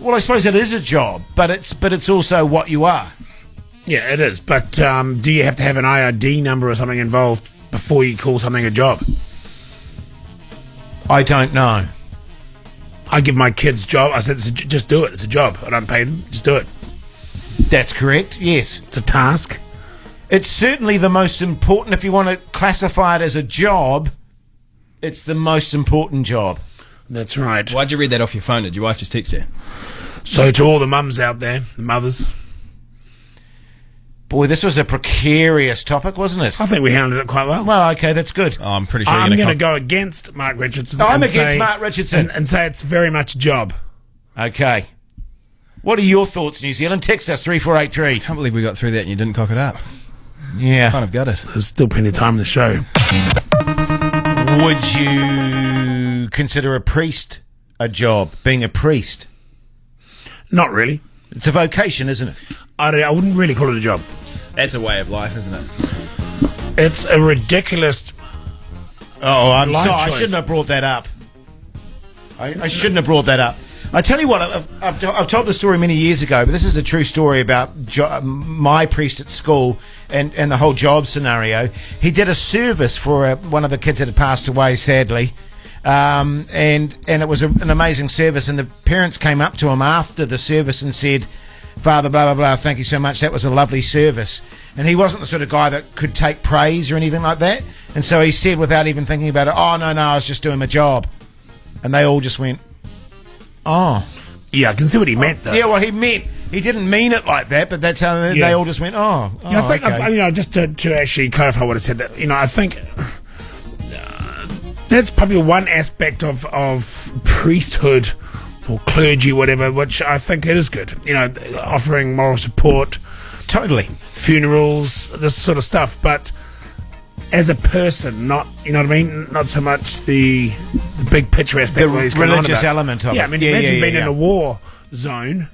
Well, I suppose it is a job, but it's also what you are. Yeah, it is. But do you have to have an IRD number or something involved before you call something a job? I don't know. I give my kids job. I said, just do it. It's a job. I don't pay them. Just do it. That's correct, yes. It's a task. It's certainly the most important. If you want to classify it as a job, it's the most important job. That's right. Why'd you read that off your phone? Did your wife just text you? So to all the mums out there, the mothers, Boy, this was a precarious topic, wasn't it? I think we handled it quite well. Well, okay, that's good. Oh, I'm pretty sure I'm you're going to going go against Mark Richardson. I'm and against say- Mark Richardson. And say it's very much a job. Okay. What are your thoughts, New Zealand? Text us 3483. I can't believe we got through that and you didn't cock it up. Yeah. Kind of gutted. There's still plenty of time in the show. Would you consider a priest a job? Being a priest? Not really. It's a vocation, isn't it? I wouldn't really call it a job. That's a way of life, isn't it? It's a ridiculous... Oh, I'm Life sorry. I choice. shouldn't have brought that up. I shouldn't have brought that up. I tell you what, I've told the story many years ago, but this is a true story about my priest at school and the whole job scenario. He did a service for one of the kids that had passed away, sadly, and it was an amazing service. And the parents came up to him after the service and said, "Father, blah, blah, blah, thank you so much. That was a lovely service." And he wasn't the sort of guy that could take praise or anything like that. And so he said, without even thinking about it, "Oh, no, I was just doing my job." And they all just went, "Oh." Yeah, I can see what he meant, though. Yeah, well, he didn't mean it like that, but that's how they all just went, "Oh, Yeah, I think, okay." just to actually clarify what I said, that I think that's probably one aspect of priesthood or clergy, whatever, which I think it is good. Offering moral support, Totally. funerals, this sort of stuff. But as a person, not, you know what I mean? Not so much the big picture aspect. The where he's going on religious about. element of yeah, it. I mean, Yeah, imagine yeah, being yeah. in a war zone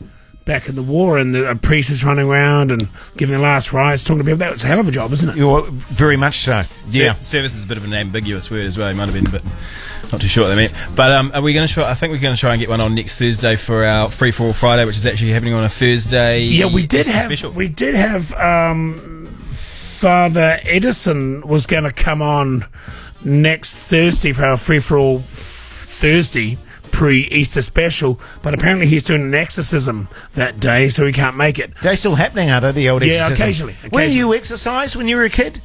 back in the war, and a priest is running around and giving the last rites, talking to people. That's a hell of a job, isn't it? You're very much so. Yeah. Service is a bit of an ambiguous word as well. He might have been, but not too sure what they meant. But are we going to try? I think we're going to try and get one on next Thursday for our Free for All Friday, which is actually happening on a Thursday. Yeah, we did Easter have. special. We did have. Father Edison was going to come on next Thursday for our Free for All Thursday pre-Easter special, but apparently he's doing an exorcism that day, so he can't make it. They're still happening, are they, the old Yeah, exorcism? occasionally. When you exercised when you were a kid?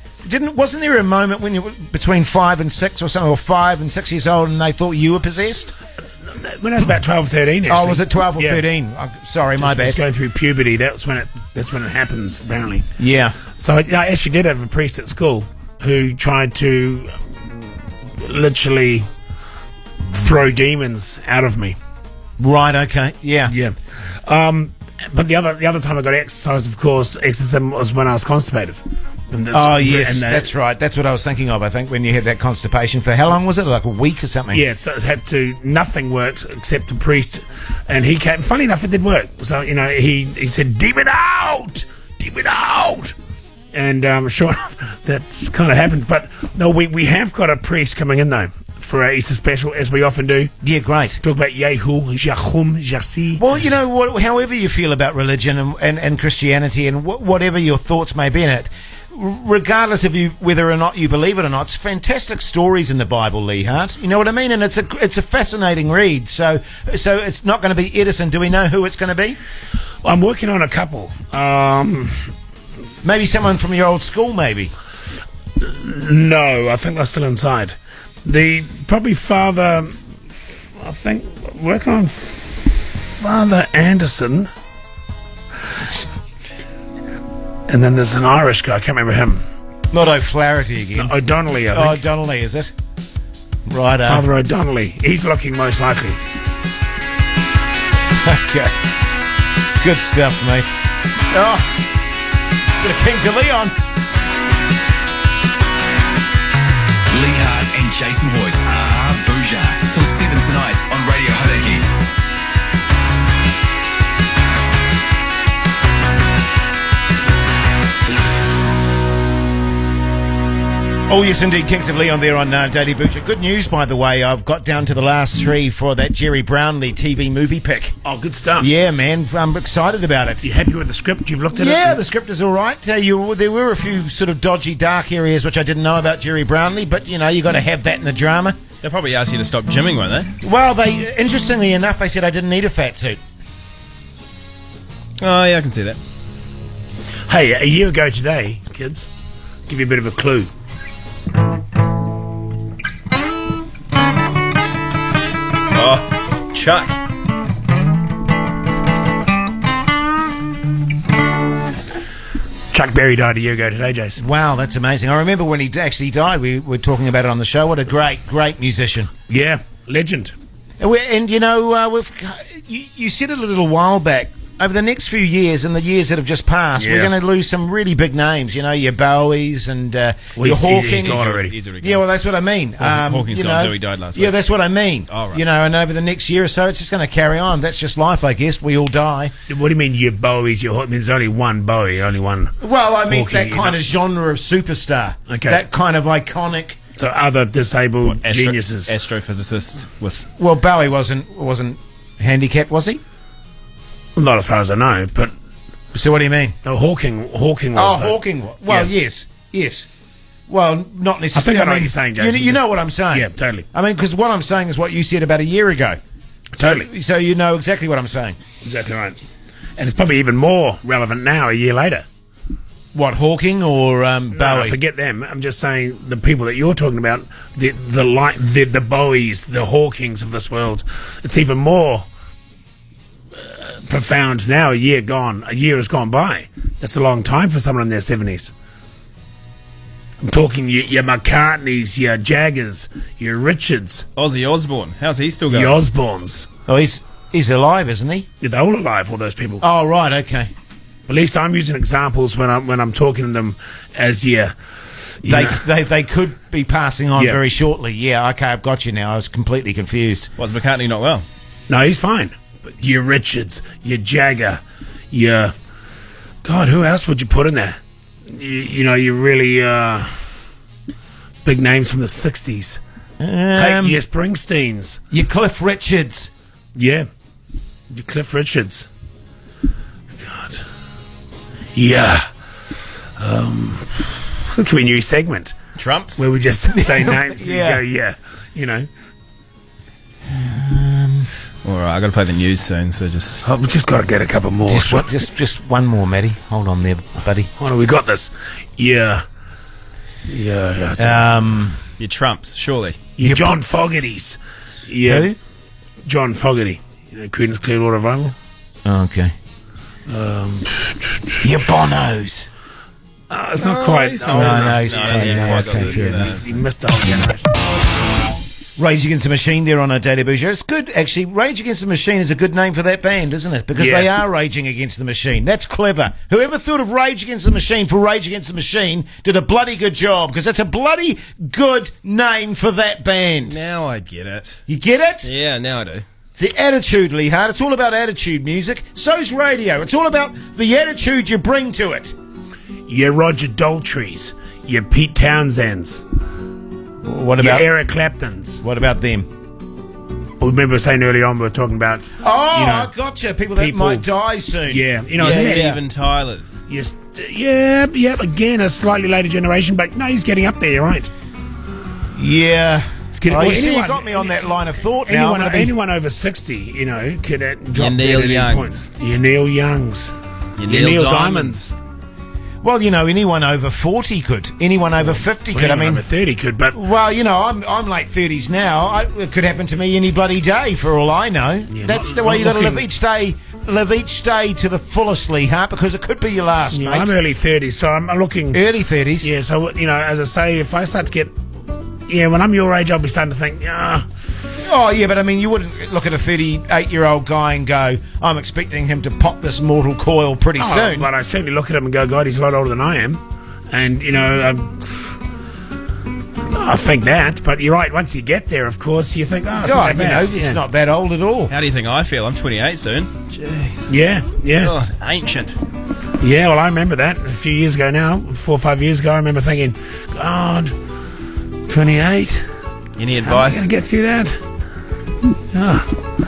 Wasn't there a moment when you were between 5 and 6 or something, or 5 and 6 years old, and they thought you were possessed? When I was about 12 or 13, actually. Oh, was it 12 or Yeah. 13? I'm sorry, my Just bad. was going through puberty. That's when it happens, apparently. Yeah. So I actually did have a priest at school who tried to literally throw demons out of me. Right, okay. Yeah. Yeah. But the other time I got exercise, of course, exorcism was when I was constipated. Oh, yes, that's right. That's what I was thinking of, I think, when you had that constipation. For how long was it? Like a week or something? Yeah, so it had to, nothing worked except a priest. And he came, funny enough, it did work. So, he said, demon out! Demon out! And sure enough, that's kind of happened. But no, we have got a priest coming in, though, for our Easter special, as we often do. Yeah, great. Talk about Yehu, Jachum, Jassi. Well, you know, however you feel about religion and Christianity and whatever your thoughts may be in it, regardless of whether or not you believe it or not, it's fantastic stories in the Bible, Lee Hart. You know what I mean? And it's a fascinating read. So it's not going to be Edison. Do we know who it's going to be? Well, I'm working on a couple. Maybe someone from your old school, maybe. No, I think they're still inside. Probably Father. I think working on Father Anderson. And then there's an Irish guy, I can't remember him. Not O'Flaherty again. No, O'Donnelly, I think. Oh, O'Donnelly, is it? Right. Father O'Donnelly. He's looking most likely. Okay. Good stuff, mate. Oh, bit of Kings of Leon. Lee Hart and Jason Hoyt. Bhuja. Till 7 tonight on Radio Hauraki. Oh, yes, indeed. Kings of Leon there on Daily Bhuja. Good news, by the way. I've got down to the last 3 for that Jerry Brownlee TV movie pick. Oh, good stuff. Yeah, man. I'm excited about it. You happy with the script? You've looked at it? Yeah, the script is all right. There were a few sort of dodgy, dark areas which I didn't know about Jerry Brownlee, but, you got to have that in the drama. They'll probably ask you to stop gymming, won't they? Well, interestingly enough, they said I didn't need a fat suit. Oh, yeah, I can see that. Hey, a year ago today, kids, give you a bit of a clue. Oh, Chuck. Chuck Berry died a year ago today, Jason. Wow, that's amazing. I remember when he actually died. We were talking about it on the show. What a great musician. Yeah, legend. And you said it a little while back. Over the next few years and the years that have just passed, we're going to lose some really big names. Your Bowies and your Hawkins. He's gone already. He's already gone. Yeah, well, that's what I mean. Hawkins gone, so he died last week. Yeah, that's what I mean. Oh, right. And over the next year or so, it's just going to carry on. That's just life, I guess. We all die. What do you mean, your Bowies? There's only one Bowie, only one. Well, I mean Hawking, that kind of genre of superstar. Okay. That kind of iconic. So other disabled geniuses. Astrophysicist with. Well, Bowie wasn't handicapped, was he? Not as far as I know, but... So what do you mean? No, Hawking was... Oh, Hawking. Well, yes. Well, not necessarily. I think I know what you're saying, Jason. You know what I'm saying. Yeah, totally. I mean, because what I'm saying is what you said about a year ago. Totally. So you know exactly what I'm saying. Exactly right. And it's probably even more relevant now, a year later. What, Hawking or Bowie? No, forget them. I'm just saying the people that you're talking about, the Bowies, the Hawkings of this world. It's even more... profound now. A year has gone by. That's a long time for someone in their 70s. I'm talking your McCartneys, your Jaggers, your Richards, Ozzy Osbourne. How's he still going? The Osbournes. Oh, he's alive, isn't he? Yeah, they're all alive, all those people. Oh, right, okay. At least I'm using examples when I'm talking to them as they could be passing on very shortly. Yeah, okay, I've got you now. I was completely confused. Was McCartney not well? No, he's fine. But your Richards, your Jagger, your... God, who else would you put in there? You really... big names from the 60s. Hey, your Springsteens. Your Cliff Richards. Yeah. Your Cliff Richards. God. Yeah. So can we new segment? Trumps? Where we just say names and Yeah. you go, yeah. All right, I got to play the news soon, so just... Oh, we just got to get a couple more. Just one more, Matty. Hold on there, buddy. Oh, we got this. Yeah. Your Trumps, surely. Your John Fogerty's. Yeah. Who? John Fogerty. Creedence Clearwater Revival. Oh, okay. Your Bonos. It's not quite. He's No, not he's He missed the whole generation. Rage Against the Machine there on a Daily Bhuja. It's good, actually. Rage Against the Machine is a good name for that band, isn't it? Because they are raging against the machine. That's clever. Whoever thought of Rage Against the Machine for Rage Against the Machine did a bloody good job, because that's a bloody good name for that band. Now I get it. You get it? Yeah, now I do. It's the attitude, Lee Hart. It's all about attitude music. So's radio. It's all about the attitude you bring to it. Your Roger Daltrey's. Your Pete Townsend's. What about your Eric Clapton's? What about them? remember saying early on we were talking about. I gotcha. People that might die soon. Yeah, Steven Tyler's. Yes, yeah. Again, a slightly later generation, but no, he's getting up there. You're right. Yeah. You anyone, got me on that line of thought now. Anyone over 60, could drop Neil dead at any point. Your Neil Youngs. Your Neil Diamonds. Well, anyone over 40 could. Anyone over 50 could. Anyone over 30 could, but... Well, I'm late 30s now. It could happen to me any bloody day, for all I know. Yeah, That's the way you got to live each day. Live each day to the fullest, Lee Hart, because it could be your last, mate. I'm early 30s, so I'm looking... Early 30s? Yeah, so, as I say, if I start to get... Yeah, when I'm your age, I'll be starting to think, Oh, yeah, but I mean, you wouldn't look at a 38-year-old guy and go, I'm expecting him to pop this mortal coil pretty soon. But I certainly look at him and go, God, he's a lot older than I am. And, I think that. But you're right, once you get there, of course, you think, it's not that bad. It's not that old at all. How do you think I feel? I'm 28 soon. Jeez. Yeah. God, ancient. Yeah, well, I remember that a few years ago now, 4 or 5 years ago. I remember thinking, God, 28? Any advice? How am I going to get through that?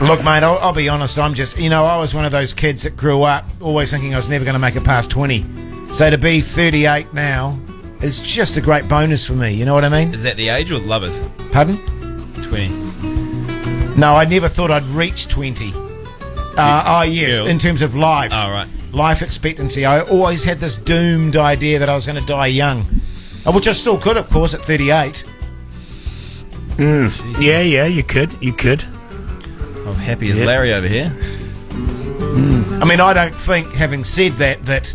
Look, mate, I'll be honest. I'm just, I was one of those kids that grew up always thinking I was never going to make it past 20. So to be 38 now is just a great bonus for me. You know what I mean? Is that the age or the lovers? Pardon? 20. No, I never thought I'd reach 20. Yes, Girls. in terms of life. Oh, right. Life expectancy. I always had this doomed idea that I was going to die young, which I still could, of course, at 38. Yeah, you could. I'm happy as Larry over here. I mean, I don't think, having said that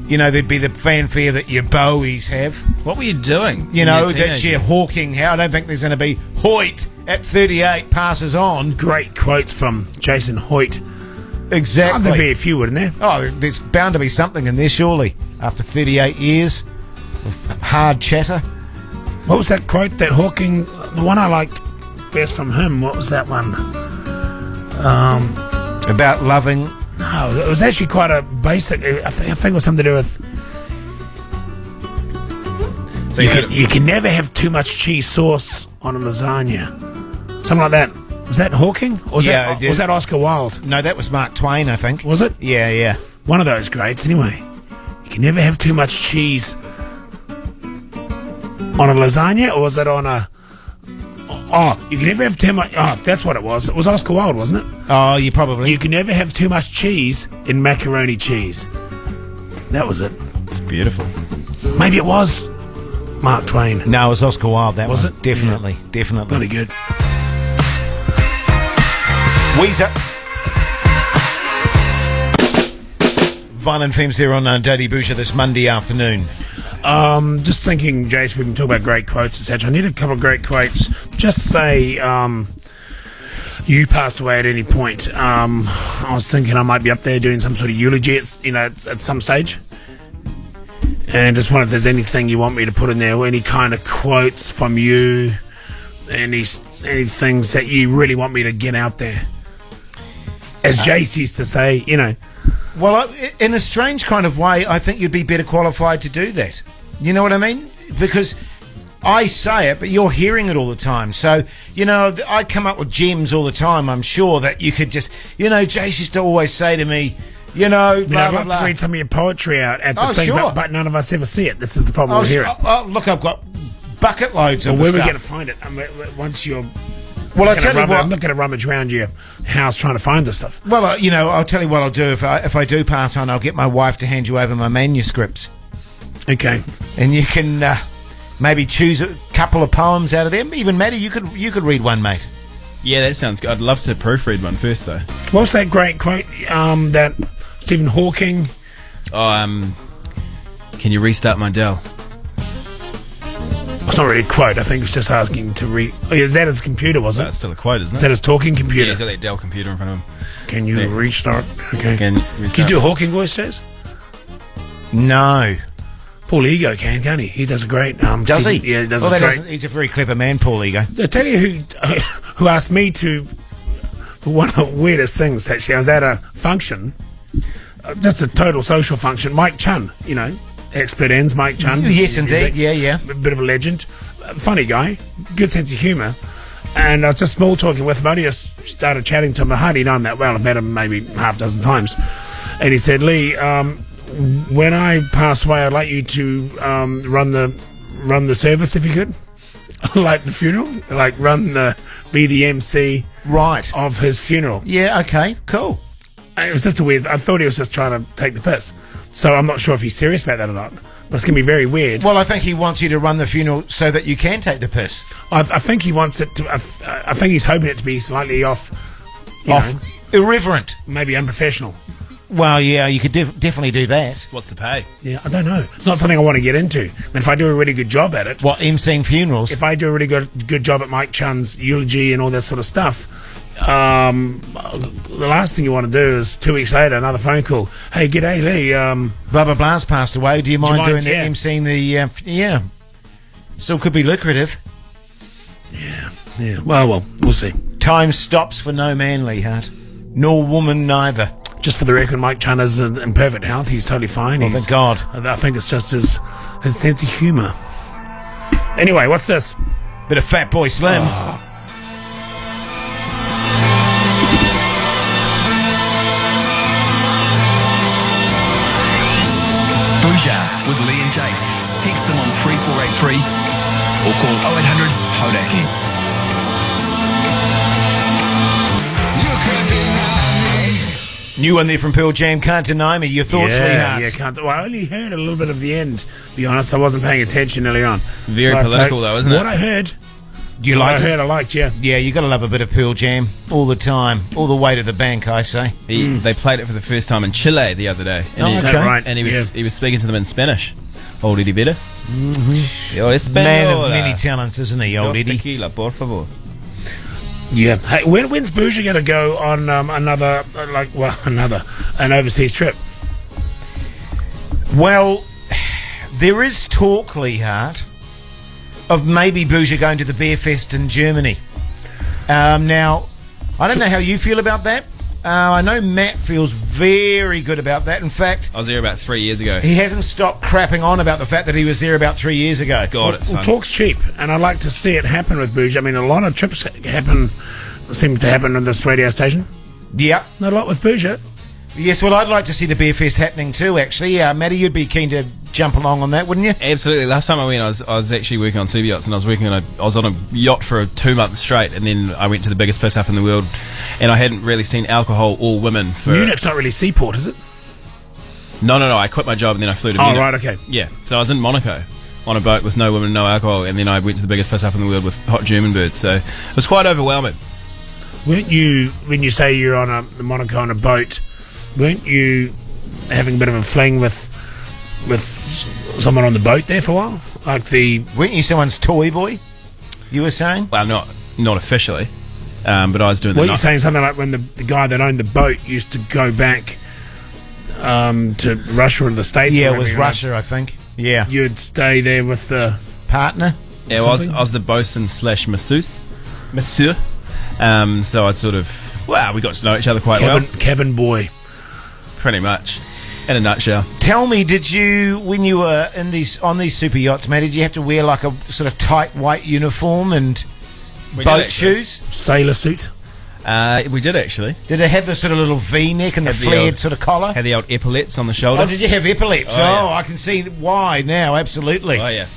there'd be the fanfare that your Bowies have. What were you doing? That your Hawking. I don't think there's going to be Hoyt at 38 passes on. Great quotes from Jason Hoyt. Exactly. There'd be a few, wouldn't there? Oh, there's bound to be something in there, surely, after 38 years of hard chatter. What was that quote that Hawking... The one I liked best from him, what was that one? About loving... No, it was actually quite a basic... I think it was something to do with... So you can never have too much cheese sauce on a lasagna. Something like that. Was that Hawking? Or was that Oscar Wilde? No, that was Mark Twain, I think. Was it? Yeah. One of those greats, anyway. You can never have too much cheese on a lasagna, or was it on a... Oh, you can never have too much... Oh, that's what it was. It was Oscar Wilde, wasn't it? Oh, you probably... You can never have too much cheese in macaroni cheese. That was it. It's beautiful. Maybe it was Mark Twain. No, it was Oscar Wilde, that was one. it? Definitely, Yeah. definitely. Bloody good. Weezer. Violent Femmes there on Dirty Bhuja this Monday afternoon. Just thinking, Jace, we can talk about great quotes, etc. I need a couple of great quotes. Just say, you passed away at any point. I was thinking I might be up there doing some sort of eulogy at some stage. And just wonder if there's anything you want me to put in there, or any kind of quotes from you, any things that you really want me to get out there. As Jace used to say, Well, in a strange kind of way, I think you'd be better qualified to do that. You know what I mean? Because I say it, but you're hearing it all the time. So, I come up with gems all the time. I'm sure that you could just, Jace used to always say to me, blah, I'd blah, love blah. to read some of your poetry out at the thing, sure. but none of us ever see it. This is the problem with hearing. Look, I've got bucket loads of Where are we stuff. going to find it? Once you're... Well, I tell you what, I'm not going to rummage around your house trying to find this stuff. Well, I'll tell you what I'll do. If I do pass on, I'll get my wife to hand you over my manuscripts. Okay. And you can maybe choose a couple of poems out of them. Even Maddie, you could read one, mate. Yeah, that sounds good. I'd love to proofread one first, though. What's that great quote that Stephen Hawking... Can you restart my Dell? It's not really a quote. I think it's just asking to read... Oh, is that his computer, was it? That's still a quote, isn't it? Is that his talking computer? Yeah, he's got that Dell computer in front of him. Can you restart? Okay. Can you do a Hawking voice, Jez? No. Paul Ego can't he? He does a great... Does he? Yeah, he does well, a great... He's a very clever man, Paul Ego. I tell you who asked me to... One of the weirdest things, actually. I was at a function, just a total social function. Mike Chun, Expert Ends, Mike Chun. Yes, indeed. Yeah. A bit of a legend. Funny guy. Good sense of humour. And I was just small talking with him. I just started chatting to him. I hardly know him that well. I've met him maybe half a dozen times. And he said, Lee, when I pass away, I'd like you to run the service if you could. Like the funeral. Like be the MC of his funeral. Yeah, okay, cool. It was just a weird... I thought he was just trying to take the piss. So I'm not sure if he's serious about that or not. But it's going to be very weird. Well, I think he wants you to run the funeral so that you can take the piss. I think he wants it to... I think he's hoping it to be slightly irreverent. Maybe unprofessional. Well, yeah, you could definitely do that. What's the pay? Yeah, I don't know. It's not something I want to get into. I mean, if I do a really good job at it... What, emceeing funerals? If I do a really good job at Mike Chun's eulogy and all that sort of stuff... the last thing you want to do is 2 weeks later another phone call. Hey, g'day Lee. Blah blah blah's passed away. Do you mind doing the yeah. emceeing the? Yeah, still could be lucrative. Yeah. Well, we'll see. Time stops for no man, Leehart, nor woman neither. Just for the record, Mike Chun is in perfect health. He's totally fine. Oh, thank God. I think it's just his sense of humour. Anyway, what's this? Bit of Fat Boy Slim. Oh. Bhuja with Lee and Jace. Text them on 3483 or call 0800 Hodaki. New one there from Pearl Jam, Can't Deny Me. Your thoughts, Leehart? Yeah, can't. Well, I only heard a little bit of the end, to be honest. I wasn't paying attention early on. Very political, though, isn't it? What I heard... You liked it? I liked, yeah. Yeah, you got to love a bit of Pearl Jam all the time, all the way to the bank, I say. They played it for the first time in Chile the other day. And Is that right? And he was speaking to them in Spanish. Old Eddie Vedder. Man of many talents, isn't he, old Eddie? Tequila, por favor. Yeah. Hey, when's Bhuja going to go on an overseas trip? Well, there is talk, Leehart, of maybe Bhuja going to the Beer Fest in Germany. Now, I don't know how you feel about that. I know Matt feels very good about that. In fact, I was there about 3 years ago. He hasn't stopped crapping on about the fact that he was there about 3 years ago. God, it's fun. Talk's cheap, and I'd like to see it happen with Bhuja. I mean, a lot of trips seem to happen on this radio station. Yeah. Not a lot with Bhuja. Yes, well, I'd like to see the Beer Fest happening too, actually. Matty, you'd be keen to jump along on that, wouldn't you? Absolutely. Last time I went, I was actually working on super yachts, and I was on a yacht for 2 months straight, and then I went to the biggest piss up in the world, and I hadn't really seen alcohol or women for... Munich's not really seaport, is it? No. I quit my job, and then I flew to Munich. Oh, right, okay. Yeah, so I was in Monaco on a boat with no women, no alcohol, and then I went to the biggest piss up in the world with hot German birds, so it was quite overwhelming. Weren't you, when you say you're on the Monaco on a boat, weren't you having a bit of a fling with someone on the boat there for a while? Weren't you someone's toy boy, you were saying? Well, not officially, but I was doing Well, you're saying something like when the guy that owned the boat used to go back to Russia or the States? Yeah, it was Russia, I think. Yeah. You'd stay there with the partner? Yeah, well, I was the bosun / masseur. So I'd sort of... Wow, we got to know each other quite well. Cabin boy. Pretty much. In a nutshell. Tell me, did you, when you were on these super yachts, mate, did you have to wear like a sort of tight white uniform and boat shoes? Sailor suit? We did, actually. Did it have the sort of little V-neck and the flared sort of collar? Had the old epaulettes on the shoulder. Oh, did you have epaulettes? Oh, yeah. I can see why now, absolutely. Oh, yeah.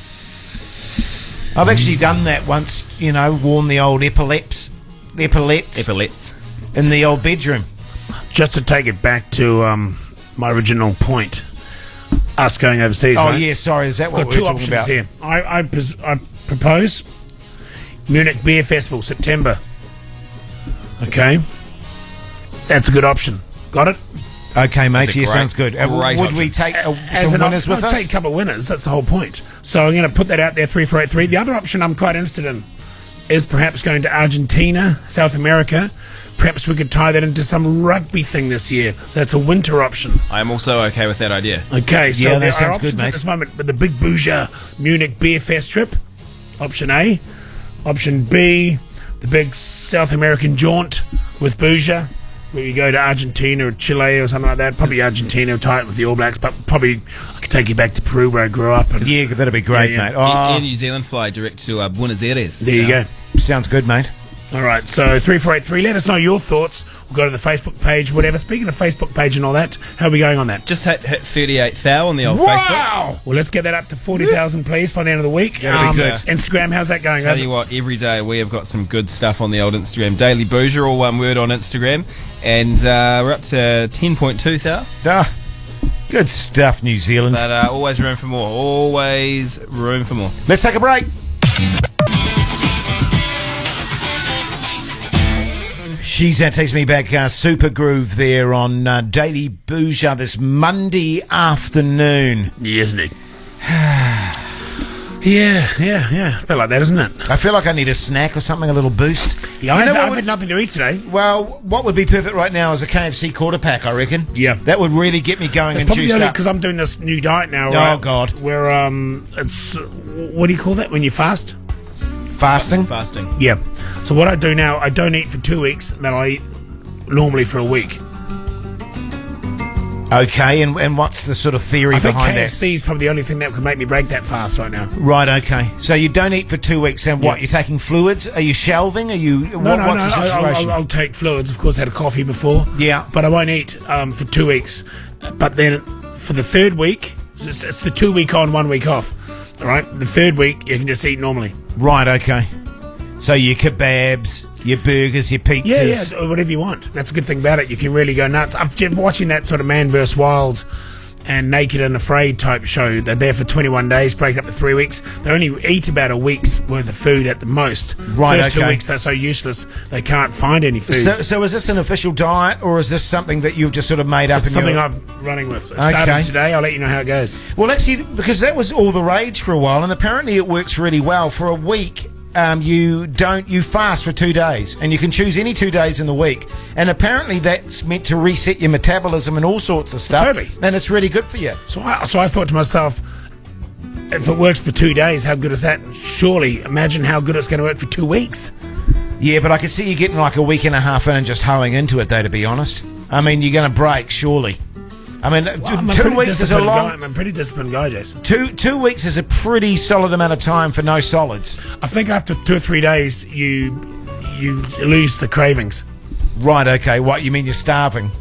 I've actually done that once, worn the old epaulettes in the old bedroom. Just to take it back to my original point, us going overseas. Oh, right? yeah, sorry, is that what we're talking about? Here. I propose Munich Beer Festival, September. Okay, that's a good option. Got it? Okay, mate. Yeah, sounds good. Would we take some winners with us? Take a couple of winners. That's the whole point. So I'm going to put that out there. 3483. The other option I'm quite interested in is perhaps going to Argentina, South America. Perhaps we could tie that into some rugby thing this year. That's a winter option. I'm also okay with that idea. Okay, so yeah, there that sounds are good, options mate. at this moment with the big Bhuja Munich Beer Fest trip. Option A. Option B, the big South American jaunt with Bhuja, where you go to Argentina or Chile or something like that. Probably Argentina, tie it with the All Blacks, but probably I could take you back to Peru where I grew up. And, yeah, that'd be great, mate. Air New Zealand fly direct to Buenos Aires. There you go. Sounds good, mate. All right, so 3483. Let us know your thoughts. We'll go to the Facebook page, whatever. Speaking of Facebook page and all that, how are we going on that? Just hit 38,000 on the old Facebook. Wow! Well, let's get that up to 40,000, please, by the end of the week. That'll be good. Instagram, how's that going? Tell you what, every day we have got some good stuff on the old Instagram. Daily Bhuja, all one word on Instagram. And we're up to 10.2 thou. Good stuff, New Zealand. But always room for more. Always room for more. Let's take a break. That takes me back, Super Groove there on Daily Bhuja this Monday afternoon. Yeah, isn't it? yeah. A bit like that, isn't it? I feel like I need a snack or something, a little boost. Yeah, I've had nothing to eat today. Well, what would be perfect right now is a KFC quarter pack, I reckon. Yeah. That would really get me going It's and probably juiced only up. because I'm doing this new diet now, right? Oh, God. Where, it's, what do you call that when you fast? Fasting? Fasting. Yeah. So what I do now, I don't eat for 2 weeks, then I eat normally for a week. Okay, and what's the sort of theory I think behind KFC is probably the only thing that could make me break that fast right now. that? Right, okay. So you don't eat for 2 weeks, and what? Yeah. You're taking fluids? Are you shelving? Are you... No, what's the situation? I'll take fluids. Of course, I had a coffee before. Yeah. But I won't eat for 2 weeks. But then for the third week, it's the 2 week on, 1 week off. All right? The third week, you can just eat normally. Right, okay. So your kebabs, your burgers, your pizzas. Yeah, whatever you want. That's a good thing about it. You can really go nuts. I've been watching that sort of Man vs. Wild and Naked and Afraid type show. They're there for 21 days, break up to 3 weeks. They only eat about a week's worth of food at the most. Right, First okay. 2 weeks, they're so useless, they can't find any food. So is this an official diet, or is this something that you've just sort of made up? It's something your... I'm running with. It started today. I'll let you know how it goes. Well, actually, because that was all the rage for a while, and apparently it works really well. For a week, you fast for 2 days, and you can choose any 2 days in the week, and apparently that's meant to reset your metabolism and all sorts of stuff. Totally. And it's really good for you. So I thought to myself, if it works for 2 days, how good is that? Surely, imagine how good it's going to work for 2 weeks. Yeah, but I could see you getting like a week and a half in and just hoeing into it, though, to be honest. I mean, you're going to break, surely. I mean, I'm 2 weeks is a long... I'm a pretty disciplined guy, Jason. 2 weeks is a pretty solid amount of time for no solids. I think after 2 or 3 days, you lose the cravings. Right, okay. What, you mean you're starving?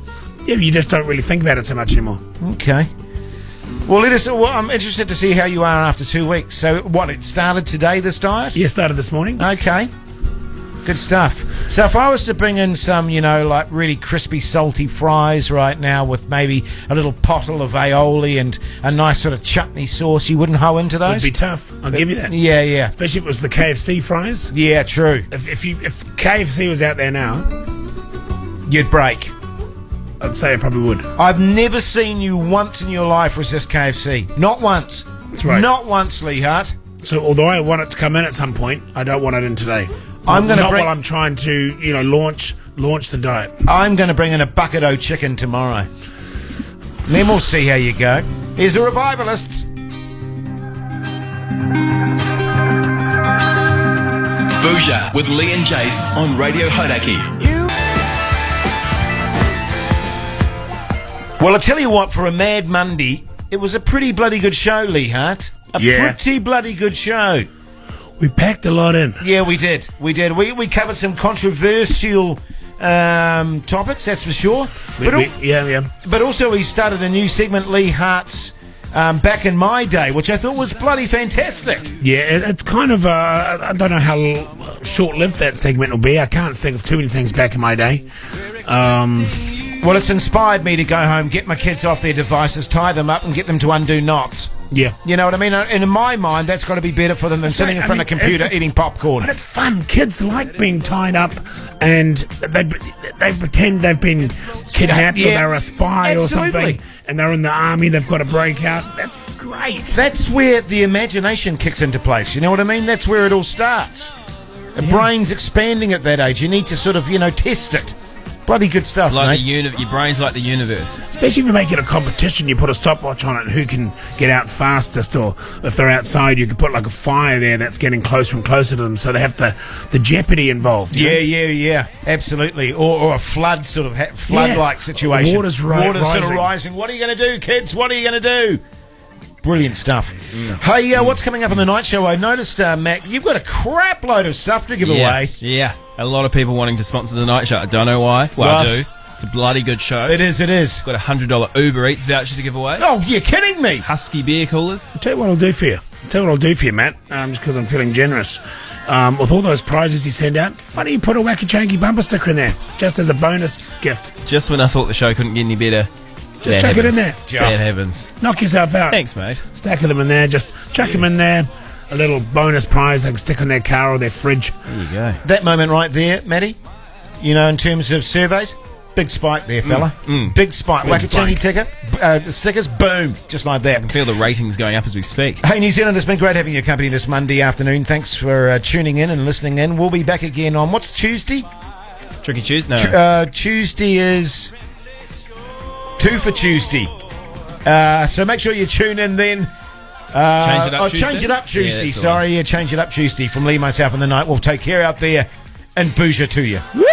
Yeah, you just don't really think about it so much anymore. Okay. Well, I'm interested to see how you are after 2 weeks. So, what, it started today, this diet? Yeah, started this morning. Okay. Good stuff. So if I was to bring in some, like really crispy, salty fries right now with maybe a little pottle of aioli and a nice sort of chutney sauce, you wouldn't hoe into those? It'd be tough. I'll give you that. Yeah. Especially if it was the KFC fries. Yeah, true. If KFC was out there now, you'd break. I'd say I probably would. I've never seen you once in your life resist KFC. Not once. That's right. Not once, Lee Hart. So although I want it to come in at some point, I don't want it in today. Not while I'm trying to, launch the diet. I'm going to bring in a bucket o' chicken tomorrow. Then we'll see how you go. Here's the Revivalists. Bhuja with Lee and Jace on Radio Hodaki. Well, I tell you what, for a Mad Monday, it was a pretty bloody good show, Lee Hart. Pretty bloody good show. We packed a lot in. Yeah, we did. We covered some controversial topics, that's for sure. Yeah. But also we started a new segment, Lee Hart's Back in My Day, which I thought was bloody fantastic. Yeah, it's kind of, I don't know how short-lived that segment will be. I can't think of too many things back in my day. Well, it's inspired me to go home, get my kids off their devices, tie them up and get them to undo knots. Yeah. You know what I mean? And in my mind, that's got to be better for them than sitting in front of a computer eating popcorn. And it's fun. Kids like being tied up and they pretend they've been kidnapped or they're a spy or something. And they're in the army, they've got to break out. That's great. That's where the imagination kicks into place. You know what I mean? That's where it all starts. The brain's expanding at that age. You need to sort of, test it. Bloody good stuff, it's like mate. Your brain's like the universe. Especially if you make it a competition, you put a stopwatch on it and who can get out fastest, or if they're outside, you can put like a fire there that's getting closer and closer to them, so they have the jeopardy involved. Yeah, absolutely. Or a flood sort of flood-like situation. Water's rising. Sort of rising. What are you going to do, kids? What are you going to do? Brilliant stuff. Hey, what's coming up on the night show? I noticed, Mac, you've got a crap load of stuff to give away. Yeah. A lot of people wanting to sponsor the night show. I don't know why. Well, Rough. I do. It's a bloody good show. It is. Got a $100 Uber Eats voucher to give away. Oh, you're kidding me. Husky beer coolers. I'll tell you what I'll do for you. Matt, just because I'm feeling generous. With all those prizes you send out, why don't you put a Wacky Chanky bumper sticker in there, just as a bonus gift? Just when I thought the show couldn't get any better. Just chuck it in there. That happens. Knock yourself out. Thanks, mate. Stack of them in there. Just chuck them in there. A little bonus prize they can stick on their car or their fridge. There you go. That moment right there, Matty, in terms of surveys, big spike there, fella. Big spike. Wacky Chanky ticket, stickers, boom, just like that. I can feel the ratings going up as we speak. Hey, New Zealand, it's been great having your company this Monday afternoon. Thanks for tuning in and listening in. We'll be back again on, what's Tuesday? Tricky Tuesday? No. Tuesday is 2 for Tuesday. So make sure you tune in then. Change It Up Tuesday. Yeah, Change It Up Tuesday from Lee, myself, and the night. We'll take care out there and Bhuja to you. Woo!